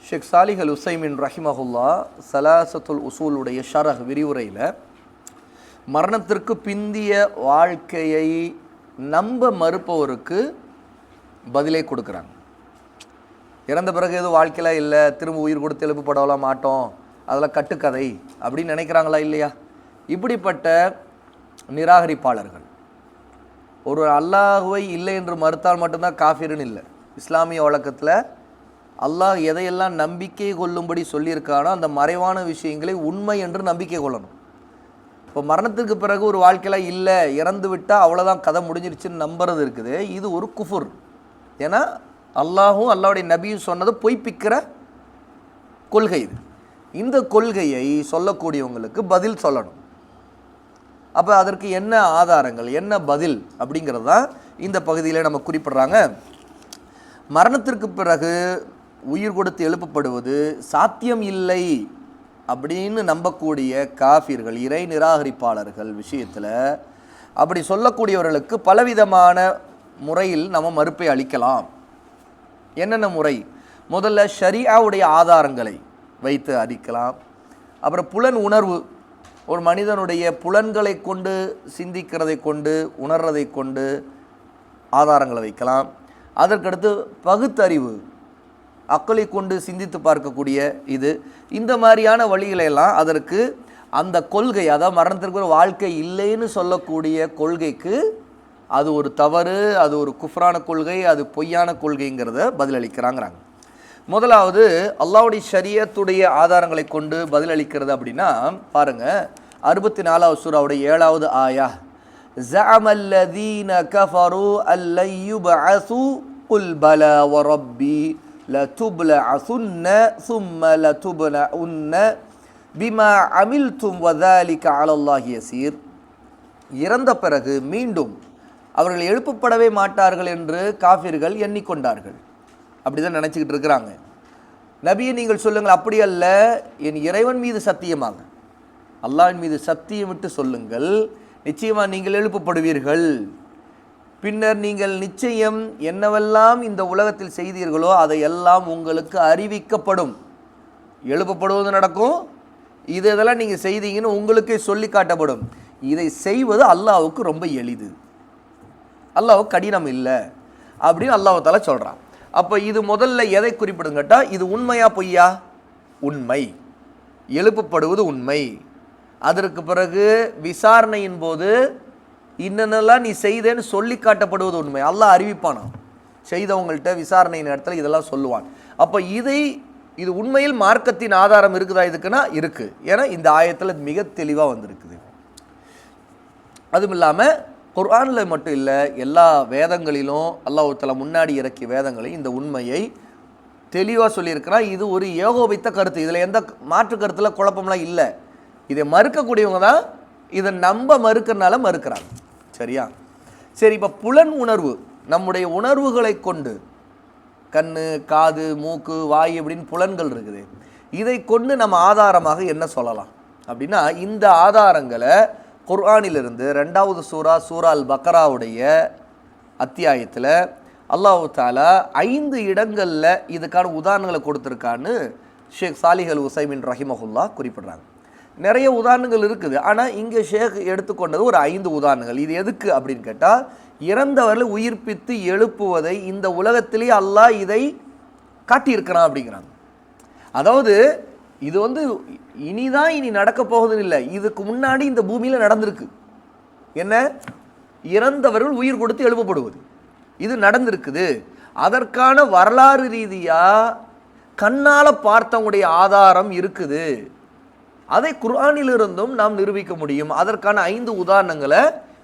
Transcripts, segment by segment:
ஷேக் சாலிஹ் அல் உசைமின் ரஹிமஹுல்லா சலாசத்துல் உசூலுடைய ஷரஹ் விரிவுரையில் மரணத்திற்கு பிந்திய வாழ்க்கையை நம்ப மறுப்பவருக்கு பதிலே கொடுக்குறாங்க. இறந்த பிறகு எதுவும் வாழ்க்கையில் இல்லை, திரும்ப உயிர் கொடுத்து எழுப்பப்படலாம் மாட்டோம், அதெல்லாம் கட்டுக்கதை அப்படின்னு நினைக்கிறாங்களா இல்லையா? இப்படிப்பட்ட நிராகரிப்பாளர்கள் ஒரு அல்லாஹுவை இல்லை என்று மறுத்தால் மட்டும்தான் காஃபிர்னு இல்லை. இஸ்லாமிய வழக்கத்தில் அல்லாஹ் எதையெல்லாம் நம்பிக்கை கொள்ளும்படி சொல்லியிருக்கானோ அந்த மறைவான விஷயங்களை உண்மை என்று நம்பிக்கை கொள்ளணும். இப்போ மரணத்துக்கு பிறகு ஒரு வாழ்க்கையில் இல்லை, இறந்து விட்டால் அவ்வளோதான் கதை முடிஞ்சிருச்சுன்னு நம்புறது இருக்குது. இது ஒரு குஃபுர். ஏன்னா அல்லாஹும் அல்லாஹ்வுடைய நபியும் சொன்னது பொய்ப்பிக்கிற கொள்கை இது. இந்த கொள்கையை சொல்லக்கூடியவங்களுக்கு பதில் சொல்லணும். அப்போ அதற்கு என்ன ஆதாரங்கள், என்ன பதில் அப்படிங்கிறது தான் இந்த பகுதியில் நம்ம குறிப்பிட்றாங்க. மரணத்திற்கு பிறகு உயிர் கொடுத்து எழுப்பப்படுவது சாத்தியம் இல்லை அப்படின்னு நம்பக்கூடிய காஃபிர்கள், இறை நிராகரிப்பாளர்கள் விஷயத்தில் அப்படி சொல்லக்கூடியவர்களுக்கு பலவிதமான முறையில் நம்ம மறுப்பை அளிக்கலாம். என்னென்ன முறை? முதல்ல ஷரியாவுடைய ஆதாரங்களை வைத்து அளிக்கலாம். அப்புறம் புலன் உணர்வு, ஒரு மனிதனுடைய புலன்களை கொண்டு சிந்திக்கிறதை கொண்டு உணர்றதை கொண்டு ஆதாரங்களை வைக்கலாம். அதற்கடுத்து பகுத்தறிவு, அக்களை கொண்டு சிந்தித்து பார்க்கக்கூடிய இது, இந்த மாதிரியான வழிகளெல்லாம் அதற்கு அந்த கொள்கை, அதாவது மரணத்திற்கு ஒரு வாழ்க்கை இல்லைன்னு சொல்லக்கூடிய கொள்கைக்கு அது ஒரு தவறு, அது ஒரு குஃப்ரான கொள்கை, அது பொய்யான கொள்கைங்கிறத பதிலளிக்கிறாங்கிறாங்க. முதலாவது அல்லாஹ்வுடைய ஷரியத்துடைய ஆதாரங்களை கொண்டு பதிலளிக்கிறது அப்படின்னா பாருங்கள், 64வது சூராவுடைய 7வது ஆயா, ஸஅமல்லதீன கஃபரு அல்லன் யுபஅஸு குல் பலா வரப்பி லதுப்லஅஸுன்ன ஸும்ம லதுப்லஉன்ன பிமா அமில்தும் வஸாலிக அலல்லாஹி யஸீர். இறந்த பிறகு மீண்டும் அவர்கள் எழுப்பப்படவே மாட்டார்கள் என்று காஃபிர்கள் எண்ணிக்கொண்டார்கள். அப்படிதான் நினச்சிக்கிட்டு இருக்கிறாங்க. நபியை நீங்கள் சொல்லுங்கள், அப்படி அல்ல, என் இறைவன் மீது சத்தியமாக, அல்லாஹ்வின் மீது சத்தியம் விட்டு சொல்லுங்கள், நிச்சயமாக நீங்கள் எழுப்பப்படுவீர்கள். பின்னர் நீங்கள் நிச்சயம் என்னவெல்லாம் இந்த உலகத்தில் செய்தீர்களோ அதையெல்லாம் உங்களுக்கு அறிவிக்கப்படும். எழுப்பப்படுவது நடக்கும், இதெல்லாம் நீங்கள் செய்தீங்கன்னு உங்களுக்கே சொல்லி காட்டப்படும். இதை செய்வது அல்லாஹ்வுக்கு ரொம்ப எளிது, அல்லாஹ்வுக்கு கடினம் இல்லை அப்படின்னு அல்லாஹ் தஆலா சொல்கிறான். அப்போ இது முதல்ல எதை குறிப்பிடுங்க கேட்டால், இது உண்மையா பொய்யா? உண்மை, எழுப்பப்படுவது உண்மை. அதற்கு பிறகு விசாரணையின் போது இன்னென்னலாம் நீ செய்தேன்னு சொல்லி காட்டப்படுவது உண்மை. அல்லாஹ் அறிவிப்பானா, செய்தவங்கள்ட்ட விசாரணை நேரத்தில் இதெல்லாம் சொல்லுவான். அப்போ இது உண்மையில் மார்க்கத்தின் ஆதாரம் இருக்குதா இதுக்குன்னா இருக்குது. ஏன்னா இந்த ஆயத்தில் மிக தெளிவாக வந்திருக்குது. அதுவும் இல்லாமல் குர்ஆனில் மட்டும் இல்லை, எல்லா வேதங்களிலும் அல்லாஹ் தஆலா முன்னாடி இறக்கிய வேதங்களையும் இந்த உண்மையை தெளிவாக சொல்லியிருக்கிறான். இது ஒரு ஏகோபித்த கருத்து, இதில் எந்த மாற்று கருத்தில் குழப்பம்லாம் இல்லை. இதை மறுக்கக்கூடியவங்க தான் இதை நம்ப மறுக்கிறனால மறுக்கிறாங்க. சரியா? சரி, இப்போ புலன் உணர்வு, நம்முடைய உணர்வுகளை கொண்டு, கண்ணு, காது, மூக்கு, வாய் அப்படின்னு புலன்கள் இருக்குது. இதை கொண்டு நம்ம ஆதாரமாக என்ன சொல்லலாம் அப்படின்னா, இந்த ஆதாரங்களை குர்ஆனிலிருந்து 2வது சூரா அல் பக்ராவுடைய அத்தியாயத்தில் அல்லாஹ் தஆலா 5 இடங்களில் இதுக்கான உதாரணங்களை கொடுத்துருக்கான்னு ஷேக் சாலிஹ் அல் உசைமின் ரஹிமஹுல்லா குறிப்பிட்றாங்க. நிறைய உதாரணங்கள் இருக்குது, ஆனால் இங்கே ஷேக் எடுத்துக்கொண்டது ஒரு 5 உதாரணங்கள். இது எதுக்கு அப்படின்னு கேட்டால், இறந்தவர்களை உயிர்ப்பித்து எழுப்புவதை இந்த உலகத்திலேயே அல்லாஹ் இதை காட்டியிருக்கிறான் அப்படிங்கிறாங்க. அதாவது இது இனி நடக்க போகுதுன்னு இல்லை, இதுக்கு முன்னாடி இந்த பூமியில் நடந்திருக்கு. என்ன? இறந்தவர்கள் உயிர் கொடுத்து எழுப்பப்படுவது, இது நடந்திருக்குது. அதற்கான வரலாறு ரீதியாக கண்ணால் பார்த்தவங்களுடைய ஆதாரம் இருக்குது. அதை குர்ஆனிலிருந்தும் நாம் நிரூபிக்க முடியும். அதற்கான 5 உதாரணங்களை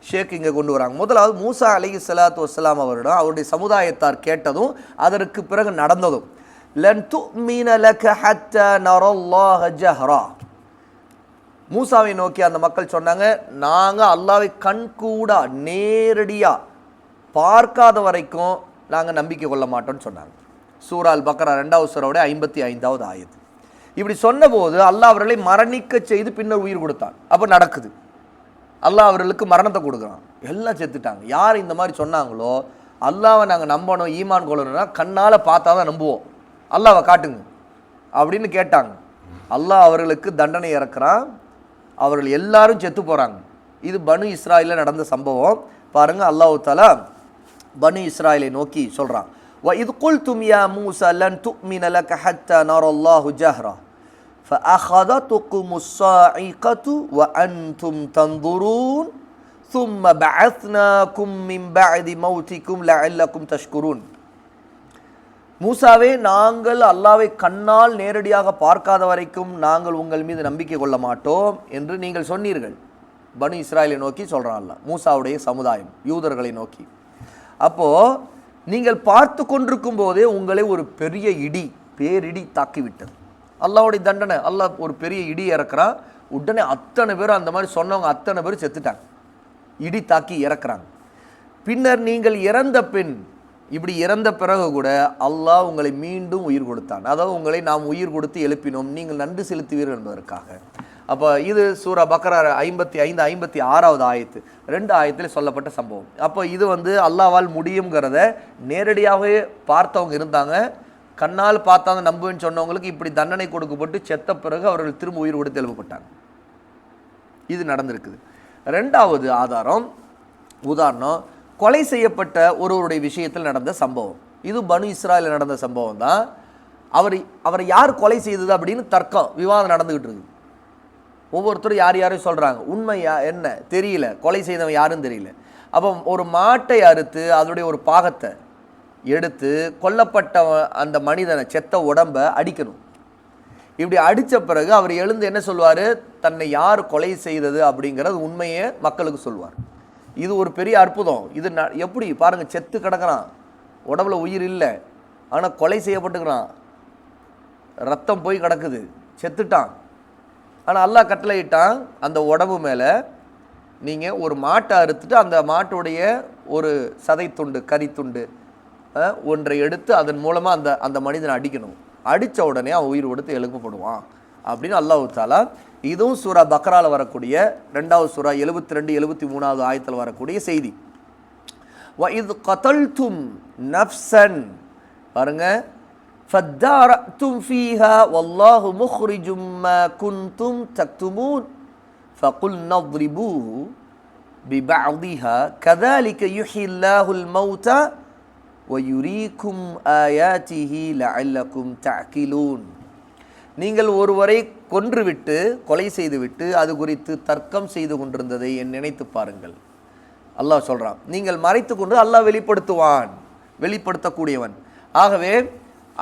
ஷேக் இங்கே கொண்டு வராங்க. முதலாவது மூசா அலைஹிஸ்ஸலாத்து வஸ்ஸலாம் அவரிடம் அவருடைய சமுதாயத்தார் கேட்டதும் அதற்கு பிறகு நடந்ததும், லன் துமின லக ஹத்தா நரல்லாஹ ஜஹ்ரா. மூசாவை நோக்கி அந்த மக்கள் சொன்னாங்க, நாங்கள் அல்லாஹ்வை கண்கூடா நேரடியாக பார்க்காத வரைக்கும் நாங்கள் நம்பிக்கை கொள்ள மாட்டோம்னு சொன்னாங்க. சூரா அல் பக்ரா 2வது சூராவுடைய 55வது ஆயத்து. இப்படி சொன்னபோது அல்லாஹ் அவர்களை மரணிக்க செய்து பின்னர் உயிர் கொடுத்தான். அப்போ நடக்குது, அல்லாஹ் அவர்களுக்கு மரணத்தை கொடுக்குறான். எல்லாம் செத்துட்டாங்க. யார் இந்த மாதிரி சொன்னாங்களோ, அல்லாஹ்வை நாங்கள் நம்பணும், ஈமான் கொள்ளணும்னா கண்ணால் பார்த்தா தான் நம்புவோம், அல்லாஹ்வை காட்டுங்க அப்படின்னு கேட்டாங்க. அல்லாஹ் அவர்களுக்கு தண்டனை இறக்குறான், அவர்கள் எல்லாரும் செத்து போகிறாங்க. இது பனு இஸ்ராயலில் நடந்த சம்பவம். பாருங்கள், அல்லாஹ் தஆலா பனு இஸ்ராயலை நோக்கி சொல்கிறான், وَإِذْ قُلْتُمْ يَا مُوسَى لَنْ تُؤْمِنَ لَكَ حَتَّى نَرَى اللَّهَ جَهْرَةً فَأَخَذَتْكُمُ الصَّاعِقَةُ وَأَنْتُمْ تَنْظُرُونَ ثُمَّ بَعَثْنَاكُمْ مِنْ بَعْدِ مَوْتِكُمْ لَعَلَّكُمْ تَشْكُرُونَ. மூசாவே, நாங்கள் அல்லாஹ்வை கண்ணால் நேரடியாக பார்க்காத வரைக்கும் நாங்கள் உங்கள் மீது நம்பிக்கை கொள்ள மாட்டோம் என்று நீங்கள் சொன்னீர்கள். பனு இஸ்ராயலை நோக்கி சொல்கிறான் அல்லாஹ், மூசாவுடைய சமுதாயம் யூதர்களை நோக்கி. அப்போது நீங்கள் பார்த்து கொண்டிருக்கும் போதே உங்களை ஒரு பெரிய பேரிடி தாக்கிவிட்டது. அல்லாஹ்வுடைய தண்டனை, அல்லாஹ் ஒரு பெரிய இடி இறக்குறான். உடனே அத்தனை பேரும், அந்த மாதிரி சொன்னவங்க அத்தனை பேரும் செத்துட்டாங்க, இடி தாக்கி இறக்குறாங்க. பின்னர் நீங்கள் இறந்த பின், இப்படி இறந்த பிறகு கூட அல்லாஹ் உங்களை மீண்டும் உயிர் கொடுத்தான். அதாவது உங்களை நாம் உயிர் கொடுத்து எழுப்பினோம், நீங்கள் நன்றி செலுத்துவீர்கள் என்பதற்காக. அப்போ இது சூரா பக்ரா 55, 56வது ஆயத்து, 2 ஆயத்தில் சொல்லப்பட்ட சம்பவம். அப்போ இது அல்லாஹ்வால் முடியுங்கிறத நேரடியாகவே பார்த்தவங்க இருந்தாங்க. கண்ணால் பார்த்தாங்க நம்புவேன்னு சொன்னவங்களுக்கு இப்படி தண்டனை கொடுக்கப்பட்டு செத்த பிறகு அவர்கள் திரும்ப உயிர் கொடுத்து எழுப்பப்பட்டாங்க. இது நடந்திருக்குது. 2வது உதாரணம், கொலை செய்யப்பட்ட ஒருவருடைய விஷயத்தில் நடந்த சம்பவம். இது பனு இஸ்ராயலில் நடந்த சம்பவம் தான். அவரை யார் கொலை செய்தது அப்படின்னு தர்க்கம், விவாதம் நடந்துகிட்டு இருக்கு. ஒவ்வொருத்தரும் யாரையும் சொல்கிறாங்க, உண்மை என்ன தெரியல, கொலை செய்தவன் யாருன்னு தெரியல. அப்போ ஒரு மாட்டை அறுத்து அதனுடைய ஒரு பாகத்தை எடுத்து கொல்லப்பட்ட அந்த மனிதனை, செத்த உடம்பை அடிக்கணும். இப்படி அடித்த பிறகு அவர் எழுந்து என்ன சொல்வார், தன்னை யார் கொலை செய்தது அப்படிங்கிறது உண்மையை மக்களுக்கு சொல்வார். இது ஒரு பெரிய அற்புதம். இது எப்படி பாருங்கள், செத்து கிடக்கிறான், உடம்புல உயிர் இல்லை, ஆனால் கொலை செய்யப்பட்டுக்கிறான், ரத்தம் போய் கிடக்குது, செத்துட்டான். ஆனால் அல்லாஹ் கட்டளையிட்டான், அந்த உடம்பு மேலே நீங்கள் ஒரு மாட்டை அறுத்துட்டு அந்த மாட்டுடைய ஒரு சதை துண்டு, கறி துண்டு ஒன்றை எடுத்து அதன் மூலமாக அந்த மனிதனை அடிக்கணும். அடித்த உடனே அவன் உயிர் கொடுத்து எழுப்பப்படுவான் அப்படின்னு அல்லாஹ் தஆலா, இதுவும் சூரா பக்ராவில் வரக்கூடிய 2வது சூரா 72, 73வது ஆயத்தில் வரக்கூடிய செய்தி. وَإِذْ قَتَلْتُمْ نَفْسًا பாருங்க, فَادَّارَأْتُمْ فِيهَا وَاللَّهُ مُخْرِجٌ مَا كُنْتُمْ تَكْتُمُونَ فَقُلْنَا اضْرِبُوهُ بِبَعْضِهَا كَذَلِكَ يُحْيِي اللَّهُ الْمَوْتَى وَيُرِيكُمْ آيَاتِهِ لَعَلَّكُمْ تَعْقِلُونَ. நீங்கள் ஒருவரை கொன்றுவிட்டு, கொலை செய்துவிட்டு அது குறித்து தர்க்கம் செய்து கொண்டிருந்ததை நினைத்து பாருங்கள். அல்லாஹ் சொல்கிறான், நீங்கள் மறைத்து கொண்டு அல்லாஹ் வெளிப்படுத்துவான், வெளிப்படுத்தக்கூடியவன். ஆகவே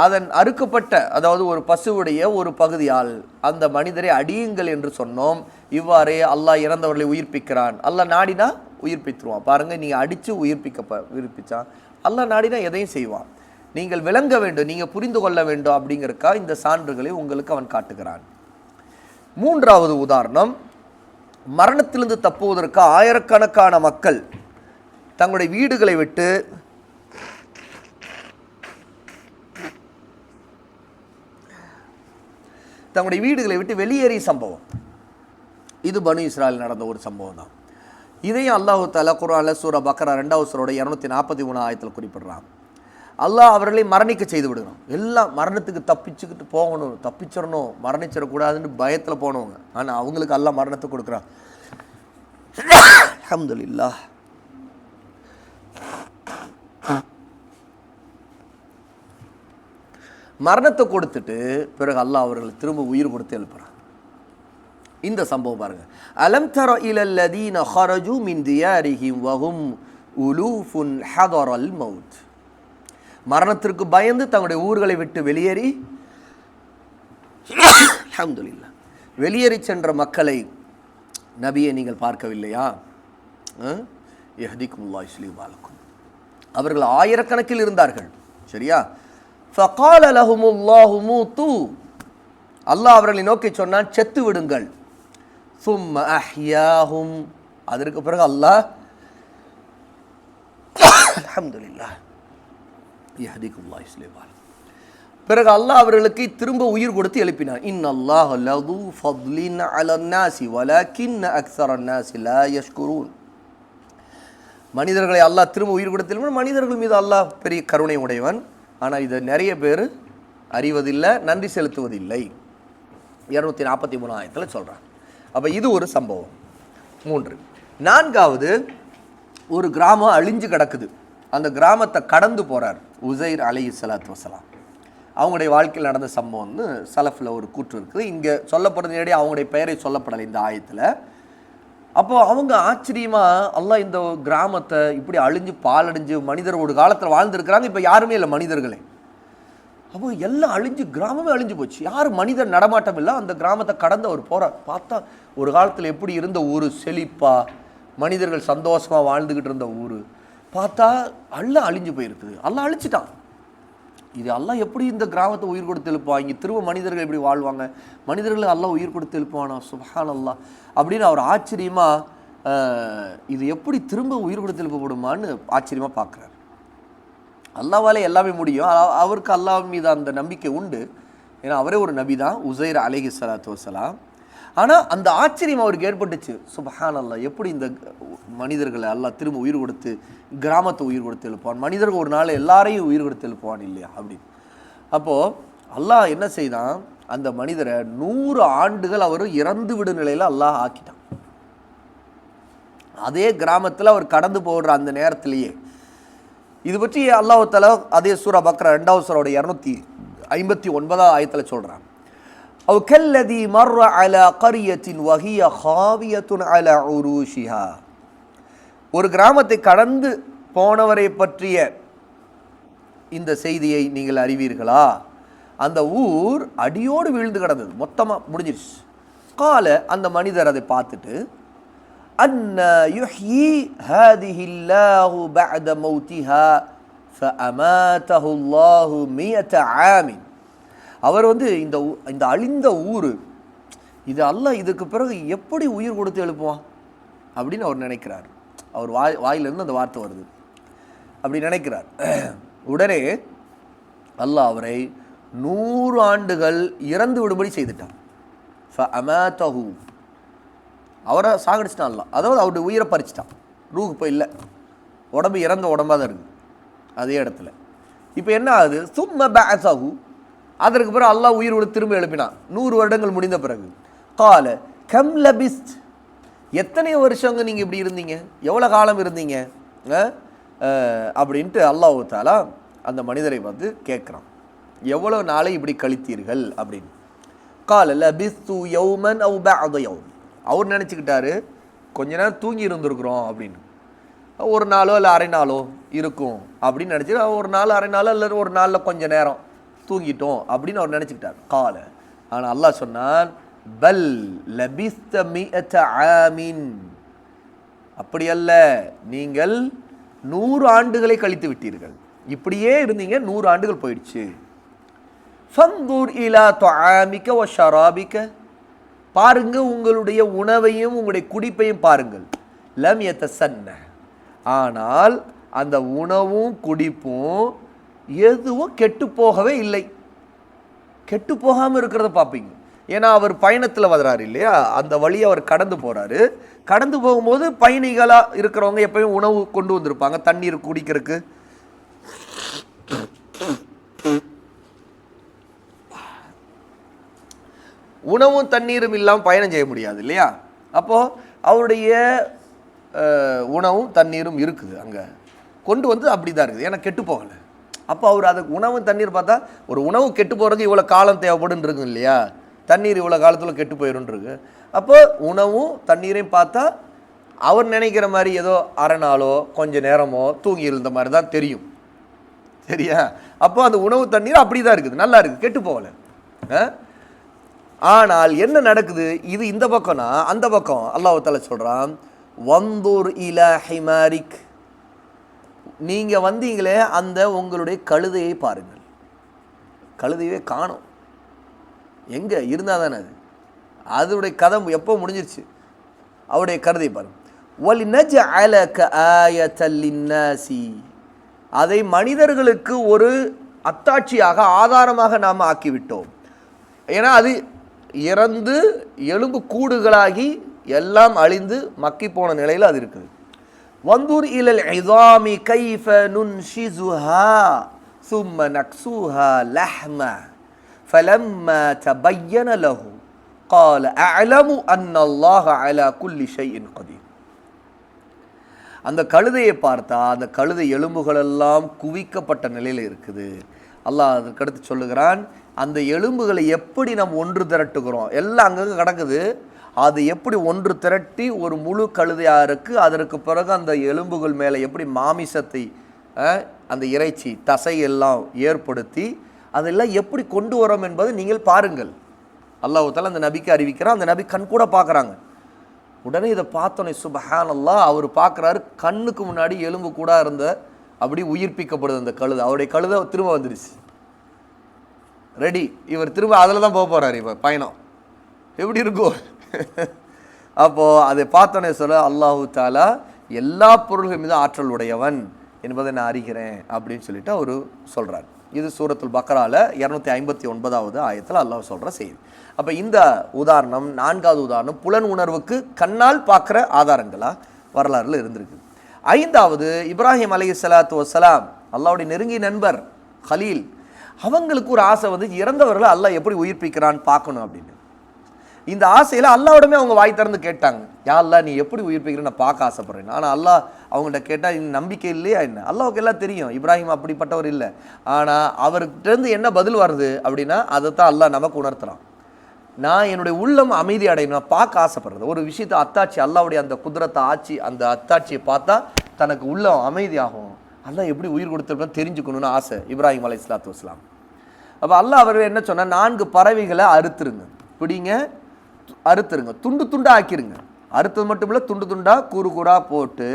அதன் அறுக்கப்பட்ட, அதாவது ஒரு பசுவுடைய ஒரு பகுதியால் அந்த மனிதரை அடியுங்கள் என்று சொன்னோம். இவ்வாறே அல்லாஹ் இறந்தவர்களை உயிர்ப்பிக்கிறான். அல்லாஹ் நாடினா உயிர்ப்பித்துருவான். பாருங்கள், நீங்கள் அடித்து உயிர்ப்பிச்சான். அல்லாஹ் நாடினா எதையும் செய்வான். நீங்கள் விளங்க வேண்டும், நீங்கள் புரிந்து கொள்ள வேண்டும் அப்படிங்கிறக்கா இந்த சான்றுகளை உங்களுக்கு அவன் காட்டுகிறான். 3வது உதாரணம், மரணத்திலிருந்து தப்புவதற்கு ஆயிரக்கணக்கான மக்கள் தங்களுடைய வீடுகளை விட்டு வெளியேறிய சம்பவம். இது பனு இஸ்ராயல் நடந்த ஒரு சம்பவம் தான். இதையும் அல்லாஹ் தஆலா குர்ஆனில் சூரா பக்ரா 2வது சூரோட 243 ஆயத்தில் குறிப்பிடுறான். அல்லாஹ் அவர்களை மரணிக்க செய்து விடுகிறான். எல்லாம் மரணத்துக்கு தப்பிச்சுக்கிட்டு போகணும், தப்பிச்சிடணும், மரணிச்சிடக்கூடாதுன்னு பயத்தில் போனவங்க. ஆனால் அவங்களுக்கு அல்லாஹ் மரணத்தை கொடுக்குறான். அல்ஹம்துலில்லாஹ். மரணத்தை கொடுத்துட்டு பிறகு அல்லாஹ் அவர்களை திரும்ப உயிர் கொடுத்து எழுப்புறான். இந்த சம்பவம் பாருங்க. அலம் தர இலல்லதீன ஹரஜு மின் தியாரிஹிம் வஹும் உலூஃபுன் ஹதரல் மௌத். மரணத்திற்கு பயந்து தங்களுடைய ஊர்களை விட்டு வெளியேறி, அல்ஹம்துலில்லாஹ், வெளியேறி சென்ற மக்களை நபியை நீங்கள் பார்க்கவில்லையா? யஹ்திகுமுல்லாஹு யுஸ்லிஹு பாலக்கும். அவர்கள் ஆயிரக்கணக்கில் இருந்தார்கள், சரியா? ஃபகால லஹுமுல்லாஹு மூது. அல்லாஹ் அவர்களை நோக்கி சொன்னான், செத்து விடுங்கள். சும்ம அஹ்யாஹும். அதற்கு பிறகு அல்லாஹ், அல்ஹம்துலில்லாஹ், யஹ்திகுமுல்லாஹு யுஸ்லிஹு பாலக்கும், பிறகு அல்லாஹ் அவர்களுக்கு திரும்ப உயிர் கொடுத்து எழுப்பினான். இன்னல்லாஹ லது ஃபத்லின் அலன் நாஸி வலக்கின் அக்ஸரன் நாஸி லா யஷ்குரூன். மனிதர்களை அல்லாஹ் திரும்ப உயிர் கொடுத்து எழுப்பினான். மனிதர்கள் மீது அல்லாஹ் பெரிய கருணை உடையவன். ஆனால் இதை நிறைய பேர் அறிவதில்லை, நன்றி செலுத்துவதில்லை. 243 ஆயத்தில் சொல்கிறாங்க. அப்போ இது ஒரு சம்பவம். 3. 4வது, ஒரு கிராமம் அழிஞ்சு கிடக்குது. அந்த கிராமத்தை கடந்து போகிறார் உசைர் அலைஹிஸ்ஸலாத்து வஸலாம். அவங்களுடைய வாழ்க்கையில் நடந்த சம்பவம்னு சலஃபில் ஒரு கூற்று இருக்குது. இங்கே சொல்லப்படுறது நேரடி அவங்களுடைய பெயரை சொல்லப்படலை இந்த ஆயத்தில். அப்போது அவங்க ஆச்சரியமாக, அல்லாஹ் இந்த கிராமத்தை இப்படி அழிஞ்சு பாலடைஞ்சு மனிதர் ஒரு காலத்தில் வாழ்ந்துருக்கிறாங்க, இப்போ யாருமே இல்லை மனிதர்களே. அப்போ எல்லாம் அழிஞ்சு, கிராமமே அழிஞ்சு போச்சு, யாரும் மனிதர் நடமாட்டம் இல்லை. அந்த கிராமத்தை கடந்து அவர் போகிறார். பார்த்தா ஒரு காலத்தில் எப்படி இருந்த ஊர், செழிப்பாக மனிதர்கள் சந்தோஷமாக வாழ்ந்துக்கிட்டு இருந்த ஊர், பார்த்தா எல்லாம் அழிஞ்சு போயிருக்குது. எல்லாம் அழிச்சிட்டான். இது அல்லாஹ் எப்படி இந்த கிராமத்தை உயிர் கொடுத்து எழுப்பான், இங்கே திரும்ப மனிதர்கள் எப்படி வாழ்வாங்க, மனிதர்கள் அல்லாஹ் உயிர் கொடுத்து எழுப்புவானா, சுப்ஹான் அல்லாஹ் அப்படின்னு அவர் ஆச்சரியமாக இது எப்படி திரும்ப உயிர் கொடுத்து எழுப்பப்படுமான்னு ஆச்சரியமாக பார்க்குறார். அல்லாஹ்வாலே எல்லாமே முடியும். அவருக்கு அல்லாஹ் மீது அந்த நம்பிக்கை உண்டு. ஏன்னா அவரே ஒரு நபி தான், உசைர் அலைஹிஸ்ஸலாத்து வஸலாம். ஆனால் அந்த ஆச்சரியம் அவருக்கு ஏற்பட்டுச்சு. சுப்ஹான் அல்லாஹ், எப்படி இந்த மனிதர்களை அல்லாஹ் திரும்ப உயிர் கொடுத்து கிராமத்தை உயிர் கொடுத்து எழுப்புவான், மனிதர்கள் ஒரு நாள் எல்லாரையும் உயிர் கொடுத்து எழுப்புவான் இல்லையா அப்படின்னு. அப்போது அல்லாஹ் என்ன செய்தான், அந்த மனிதரை 100 ஆண்டுகள் அவர் இறந்து விடும் நிலையில் அல்லாஹ் ஆக்கிட்டான். அதே கிராமத்தில் அவர் கடந்து போடுற அந்த நேரத்திலேயே. இது பற்றி அல்லாஹ் தஆலா அதே சூரா பக்ரா 2வது சூராவோட 259 ஆயத்தில் சொல்கிறான். அவ் கல்லதி மர்ர அலா கரியத்தின் வஹிய ஹாவியத்துன் அலா உரூஷிஹா. ஒரு கிராமத்தை கடந்து போனவரை பற்றிய இந்த செய்தியை நீங்கள் அறிவீர்களா? அந்த ஊர் அடியோடு வீழ்ந்து கிடந்தது, மொத்தமாக முடிஞ்சிருச்சு. கால, அந்த மனிதர் அதை பார்த்துட்டு, அன்ன யுஹ்யி ஹாதிஹில்லாஹு பஅத மௌதிஹா ஃபஅமாதஹு அல்லாஹு 100 ஆமின். அவர் இந்த அழிந்த ஊர், இது அல்லாஹ் இதுக்கு பிறகு எப்படி உயிர் கொடுத்து எழுப்புவான் அப்படின்னு அவர் நினைக்கிறார். அவர் வாயிலிருந்து அந்த வார்த்தை வருது, அப்படி நினைக்கிறார். உடனே அல்லாஹ் அவரை 100 ஆண்டுகள் இறந்து விடும்படி செய்துட்டான். ஃபஅமாதஹு, அவரை சாகடிச்சிட்டான் அல்லாஹ். அதாவது அவருடைய உயிரை பறிச்சிட்டான். ரூஹ் இப்போ இல்லை, உடம்பு இறந்த உடம்பாக தான் இருக்குது அதே இடத்துல. இப்போ என்ன ஆகுது, சும்ம பஅஸஹு, அதற்கு பிறகு அல்லாஹ் உயிர் விட திரும்ப எழுப்பினான் 100 வருடங்கள் முடிந்த பிறகு. கால கம் லபிஸ்ட், எத்தனை வருஷங்க நீங்கள் இப்படி இருந்தீங்க, எவ்வளோ காலம் இருந்தீங்க அப்படின்ட்டு அல்லாஹ் தஆலா அந்த மனிதரை வந்து கேட்குறான், எவ்வளோ நாளை இப்படி கழித்தீர்கள் அப்படின்னு. கால லபிஸ்து யௌமன் அவ் பஅத யௌம். அவர் நினச்சிக்கிட்டாரு கொஞ்ச நேரம் தூங்கி இருந்திருக்கிறோம் அப்படின்னு. ஒரு நாளோ இல்லை அரை நாளோ இருக்கும் அப்படின்னு நினச்சி, ஒரு நாள் அரை நாளோ இல்லை ஒரு நாளில் கொஞ்சம் நேரம் தூங்கிட்டோம் அப்படின்னு அவர் நினச்சிக்கிட்டார். கால, ஆனால் அல்லாஹ் சொன்னான், பல் லபிஸ்த 100 ஆமின், அப்படி அல்ல, நீங்கள் 100 ஆண்டுகளை கழித்து விட்டீர்கள், இப்படியே இருந்தீங்க, 100 ஆண்டுகள் போயிடுச்சு. ஃபன்துர் இலா துஆமிக வ ஷராபிக, பாருங்க உங்களுடைய உணவையும் உங்களுடைய குடிப்பையும் பாருங்கள். லம் யதசன்ன, ஆனால் அந்த உணவும் குடிப்பும் எதுவும் கெட்டு போகவே இல்லை. கெட்டு போகாமல் இருக்கிறத பார்ப்பீங்க. ஏன்னா அவர் பயணத்தில் வர்றாரு இல்லையா, அந்த வழியை அவர் கடந்து போகிறாரு. கடந்து போகும்போது பயணிகளாக இருக்கிறவங்க எப்பயும் உணவு கொண்டு வந்திருப்பாங்க, தண்ணீர் குடிக்கிறதுக்கு. உணவும் தண்ணீரும் இல்லாமல் பயணம் செய்ய முடியாது இல்லையா. அப்போது அவருடைய உணவும் தண்ணீரும் இருக்குது, அங்கே கொண்டு வந்து அப்படி தான் இருக்குது, ஏன்னா கெட்டு போகலை. அப்போ அவர் அதுக்கு உணவும் தண்ணீர் பார்த்தா, ஒரு உணவு கெட்டு போகிறதுக்கு இவ்வளோ காலம் தேவைப்படுன்னு இருக்கு இல்லையா, தண்ணீர் இவ்வளோ காலத்தில் கெட்டு போயிடும்ன்றிருக்கு. அப்போ உணவும் தண்ணீரையும் பார்த்தா அவர் நினைக்கிற மாதிரி ஏதோ அரை நாளோ கொஞ்சம் நேரமோ தூங்கி இருந்த மாதிரி தான் தெரியும், சரியா. அப்போ அந்த உணவு தண்ணீர் அப்படி தான் இருக்குது, நல்லா இருக்குது, கெட்டு போகலை. ஆனால் என்ன நடக்குது, இது இந்த பக்கம்னா அந்த பக்கம் அல்லாஹ் தஆலா சொல்கிறான், வந்தூர் இலா ஹிமாரிக், நீங்கள் வந்தீங்களே அந்த உங்களுடைய கழுதையை பாருங்கள். கழுதையே காணோம், எங்கே இருந்தால் தானே அது, அதனுடைய கதை எப்போ முடிஞ்சிருச்சு. அவருடைய கழுதை பாருங்கள். வலினஜஅலக ஆயத்தல் லின்னாசி, அதை மனிதர்களுக்கு ஒரு அத்தாட்சியாக ஆதாரமாக நாம் ஆக்கிவிட்டோம். ஏன்னா அது இறந்து எலும்பு கூடுகளாகி எல்லாம் அழிந்து மக்கி போன நிலையில் அது இருக்குது. வந்தூர் இலல் இதாமி கைஃப நுன்ஷிசுஹா சும்ம நக்ஸுஹா லஹ்ம, فَلَمَّا تَبَيَّنَ لَهُ قَالَ أَعْلَمُ أَنَّ اللَّهَ عَلَى كُلِّ شَيْءٍ قَدِيرٌ. அந்த கழுதையை பார்த்தா அந்த கழுதை எலும்புகள் எல்லாம் குவிக்கப்பட்ட நிலையில் இருக்குது. அல்லாஹ் அதற்கடுத்து சொல்லுகிறான், அந்த எலும்புகளை எப்படி நாம் ஒன்று திரட்டுகிறோம், எல்லாம் அங்கங்கே கிடக்குது, அது எப்படி ஒன்று திரட்டி ஒரு முழு கழுதையாக இருக்குது, அதற்கு பிறகு அந்த எலும்புகள் மேலே எப்படி மாமிசத்தை அந்த இறைச்சி தசை எல்லாம் ஏற்படுத்தி அதெல்லாம் எப்படி கொண்டு வரோம் என்பதை நீங்கள் பாருங்கள். அல்லாஹ் தஆலா அந்த நபிக்கு அறிவிக்கிறான். அந்த நபி கண் கூட பார்க்குறாங்க. உடனே இதை பார்த்தோன்னே சுப்ஹானல்லாஹ், அவர் பார்க்குறாரு, கண்ணுக்கு முன்னாடி எலும்பு கூட இருந்த அப்படி உயிர்ப்பிக்கப்படுது அந்த கழுதை. அவருடைய கழுதை திரும்ப வந்துடுச்சு, ரெடி. இவர் திரும்ப அதில் தான் போக போகிறார். இப்போ பயணம் எப்படி இருக்கும்? அப்போது அதை பார்த்தோன்னே சொல்ல, அல்லாஹு தாலா எல்லா பொருள்கள் மீது ஆற்றல் உடையவன் என்பதை நான் அறிகிறேன் அப்படின்னு சொல்லிட்டு அவர் சொல்கிறார். இது சூரத்துல் பக்ரால 259வது ஆயத்தில் அல்லாஹ் சொல்கிற செய்தி. அப்போ இந்த உதாரணம், 4வது உதாரணம், புலன் உணர்வுக்கு கண்ணால் பார்க்குற ஆதாரங்களா வரலாறுல இருந்திருக்கு. 5வது, இப்ராஹிம் அலைஹிஸ்ஸலாத்து வஸ்ஸலாம், அல்லாஹ்வுடைய நெருங்கிய நண்பர் கலீல், அவங்களுக்கு ஒரு ஆசை வந்து இறந்தவர்களை அல்லாஹ் எப்படி உயிர்ப்பிக்கிறான்னு பார்க்கணும் அப்படின்னு. இந்த ஆசையில் அல்லாஹ்விடமே அவங்க வாய் திறந்து கேட்டாங்க, யா அல்லாஹ் நீ எப்படி உயிர்ப்பிக்கிறேன்னு நான் பார்க்க ஆசைப்பட்றேன். ஆனால் அல்லாஹ் அவங்கள்ட்ட கேட்டால் இன்னும் நம்பிக்கை இல்லையா என்ன? அல்லாஹ்வுக்கு எல்லாம் தெரியும், இப்ராஹிம் அப்படிப்பட்டவர் இல்லை. ஆனால் அவர்கிட்டருந்து என்ன பதில் வருது அப்படின்னா அதை தான் அல்லாஹ் நமக்கு உணர்த்துறான். நான் என்னுடைய உள்ளம் அமைதி அடையணும், நான் பார்க்க ஆசைப்படுறது ஒரு விஷயத்தை அத்தாட்சி, அல்லாஹ்வுடைய அந்த குதிரத்தை ஆட்சி, அந்த அத்தாட்சியை பார்த்தா தனக்கு உள்ளம் அமைதியாகும். அல்லாஹ் எப்படி உயிர் கொடுத்துருப்பான்னு தெரிஞ்சுக்கணும்னு ஆசை இப்ராஹிம் அலைஹிஸ்ஸலாத்து வஸ்ஸலாம். அப்போ அல்லாஹ் அவர் என்ன சொன்னால், 4 பறவைகளை அறுத்துருங்க, பிடிங்க, அறுத்துருங்க, துண்டு துண்டாக ஆக்கிருங்க. அறுத்தது மட்டும் இல்லை, துண்டு துண்டாக கூறு கூறாக போட்டு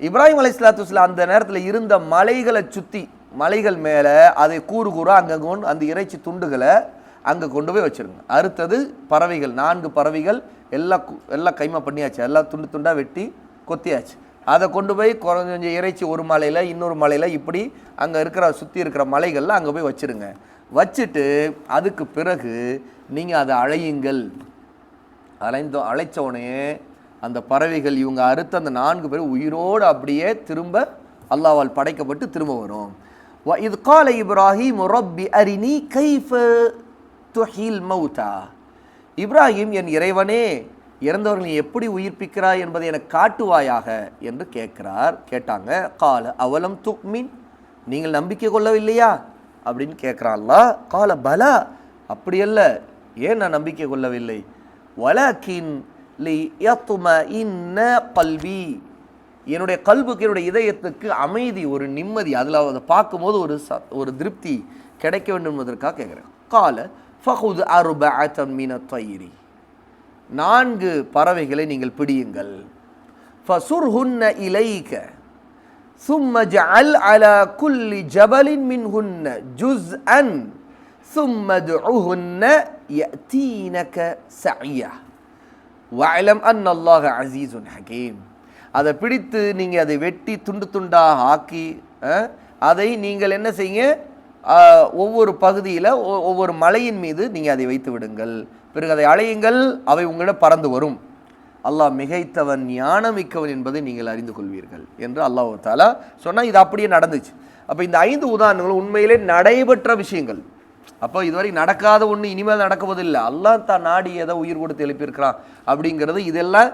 இப்ராஹிம் அலைஹிஸ்ஸலாத்து வஸ்ஸலாம் அந்த நேரத்தில் இருந்த மலைகளை சுற்றி, மலைகள் மேலே அதை கூறு கூறாக அங்கே அந்த இறைச்சி துண்டுகளை அங்கே கொண்டு போய் வச்சுருங்க. அறுத்தது பறவைகள், 4 பறவைகள் எல்லாம் கைமா பண்ணியாச்சு, எல்லாம் துண்டு துண்டாக வெட்டி கொத்தியாச்சு. அதை கொண்டு போய் கொஞ்சம் இறைச்சி ஒரு மலையில் இன்னொரு மலையில் இப்படி அங்கே இருக்கிற சுற்றி இருக்கிற மலைகளில் அங்கே போய் வச்சுருங்க. வச்சுட்டு அதுக்கு பிறகு நீங்கள் அதை அழையுங்கள். அழைச்சோடனே அந்த பறவைகள் இவங்க அறுத்த அந்த 4 பேர் உயிரோடு அப்படியே திரும்ப அல்லாஹ்வால் படைக்கப்பட்டு திரும்ப வரும். இது கால இப்ராஹிம் ரப்பி அரினி கைஃப துஹில் மௌதா, இப்ராஹிம் என் இறைவனே இறந்தவர்களை எப்படி உயிர்ப்பிக்கிறாய் என்பதை எனக்கு காட்டுவாயாக என்று கேட்டாங்க. கால அவலம் துக்மின், நீங்கள் நம்பிக்கை கொள்ளவில்லையா அப்படின்னு கேட்குறான் அல்லாஹ். கால பலா, அப்படியல்ல, ஏன் நான் நம்பிக்கை கொள்ளவில்லை, வலக்கின் லியத்மஇன்ன கல்பி, என்னுடைய கல்புக்கு, என்னுடைய இதயத்துக்கு அமைதி, ஒரு நிம்மதி, அதில் அதை பார்க்கும்போது ஒரு திருப்தி கிடைக்க வேண்டும் என்பதற்காக கேட்குறேன். கால ஃபஹுத் அர்பஅத்தன் மினத் தைரி, 4 பறவைகளை நீங்கள் பிடியுங்கள். ஃபசுர்ஹுன்ன இலைக ثم اجعل على كل جبل منهن جزءا ثم ادعهن يأتينك سعيا واعلم أن الله عزيز حكيم. அதை பிடித்து நீங்கள் அதை வெட்டி துண்டு துண்டாக ஆக்கி அதை நீங்கள் என்ன செய்யுங்க, ஒவ்வொரு பகுதியில் ஒவ்வொரு மலையின் மீது நீங்கள் அதை வைத்து விடுங்கள். பிறகு அதை அழையுங்கள், அவை உங்களிடம் பறந்து வரும். அல்லாஹ் மிகைத்தவன், ஞானமிக்கவன் என்பதை நீங்கள் அறிந்து கொள்வீர்கள் என்று அல்லாஹ் தஆலா சொன்னால் இது அப்படியே நடந்துச்சு. அப்போ இந்த 5 உதாரணங்களும் உண்மையிலே நடைபெற்ற விஷயங்கள். அப்போ இதுவரை நடக்காத ஒன்று இனிமேல் நடக்குவதில்லை. அல்லாஹ் தான் நாடி எதை உயிர் கொடுத்து எழுப்பியிருக்கிறான் அப்படிங்கிறது. இதெல்லாம்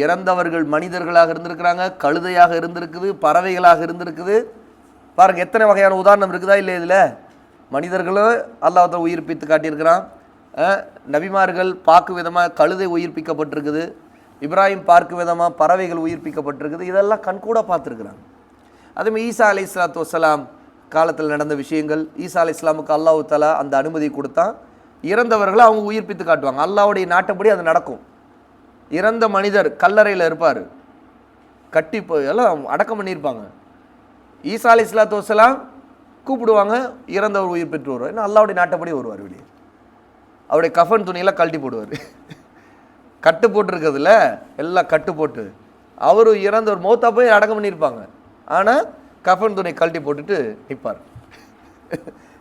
இறந்தவர்கள் மனிதர்களாக இருந்திருக்கிறாங்க, கழுதையாக இருந்திருக்குது, பறவைகளாக இருந்திருக்குது. பாருங்கள் எத்தனை வகையான உதாரணம் இருக்குதா இல்லை? இதில் மனிதர்களும் அல்லாஹ் தான் உயிர்ப்பித்து காட்டியிருக்கிறான். நபிமார்கள் பார்க்கும் விதமாக கழுதை உயிர்ப்பிக்கப்பட்டிருக்குது, இப்ராஹிம் பார்க்கும் விதமாக பறவைகள் உயிர்ப்பிக்கப்பட்டிருக்குது. இதெல்லாம் கண்கூட பார்த்துருக்குறாங்க. அதுமாதிரி ஈசா அலைஹிஸ்ஸலாத்து வஸ்ஸலாம் காலத்தில் நடந்த விஷயங்கள். ஈசா அலைஹிஸ்ஸலாமுக்கு அல்லாஹ் தஆலா அந்த அனுமதி கொடுத்தான், இறந்தவர்களை அவங்க உயிர்ப்பித்து காட்டுவாங்க. அல்லாஹ்வுடைய நாட்டப்படி அது நடக்கும். இறந்த மனிதர் கல்லறையில் இருப்பார், கட்டி எல்லாம் அடக்கம் பண்ணியிருப்பாங்க. ஈசா அலைஹிஸ்ஸலாத்து வஸ்ஸலாம் கூப்பிடுவாங்க, இறந்தவர் உயிர் பெற்று வருவார். ஏன்னா அல்லாஹ்வுடைய நாட்டப்படி வருவார். வெளியே அவருடைய கஃபன் துணியெல்லாம் கழட்டி போடுவார். கட்டு போட்டிருக்கிறதுல எல்லாம் கட்டு போட்டு அவர் இறந்தவர் மௌத்தா போய் அடக்கம் பண்ணியிருப்பாங்க, ஆனால் கஃபன் துணி கழட்டி போட்டுட்டு நிற்பார்.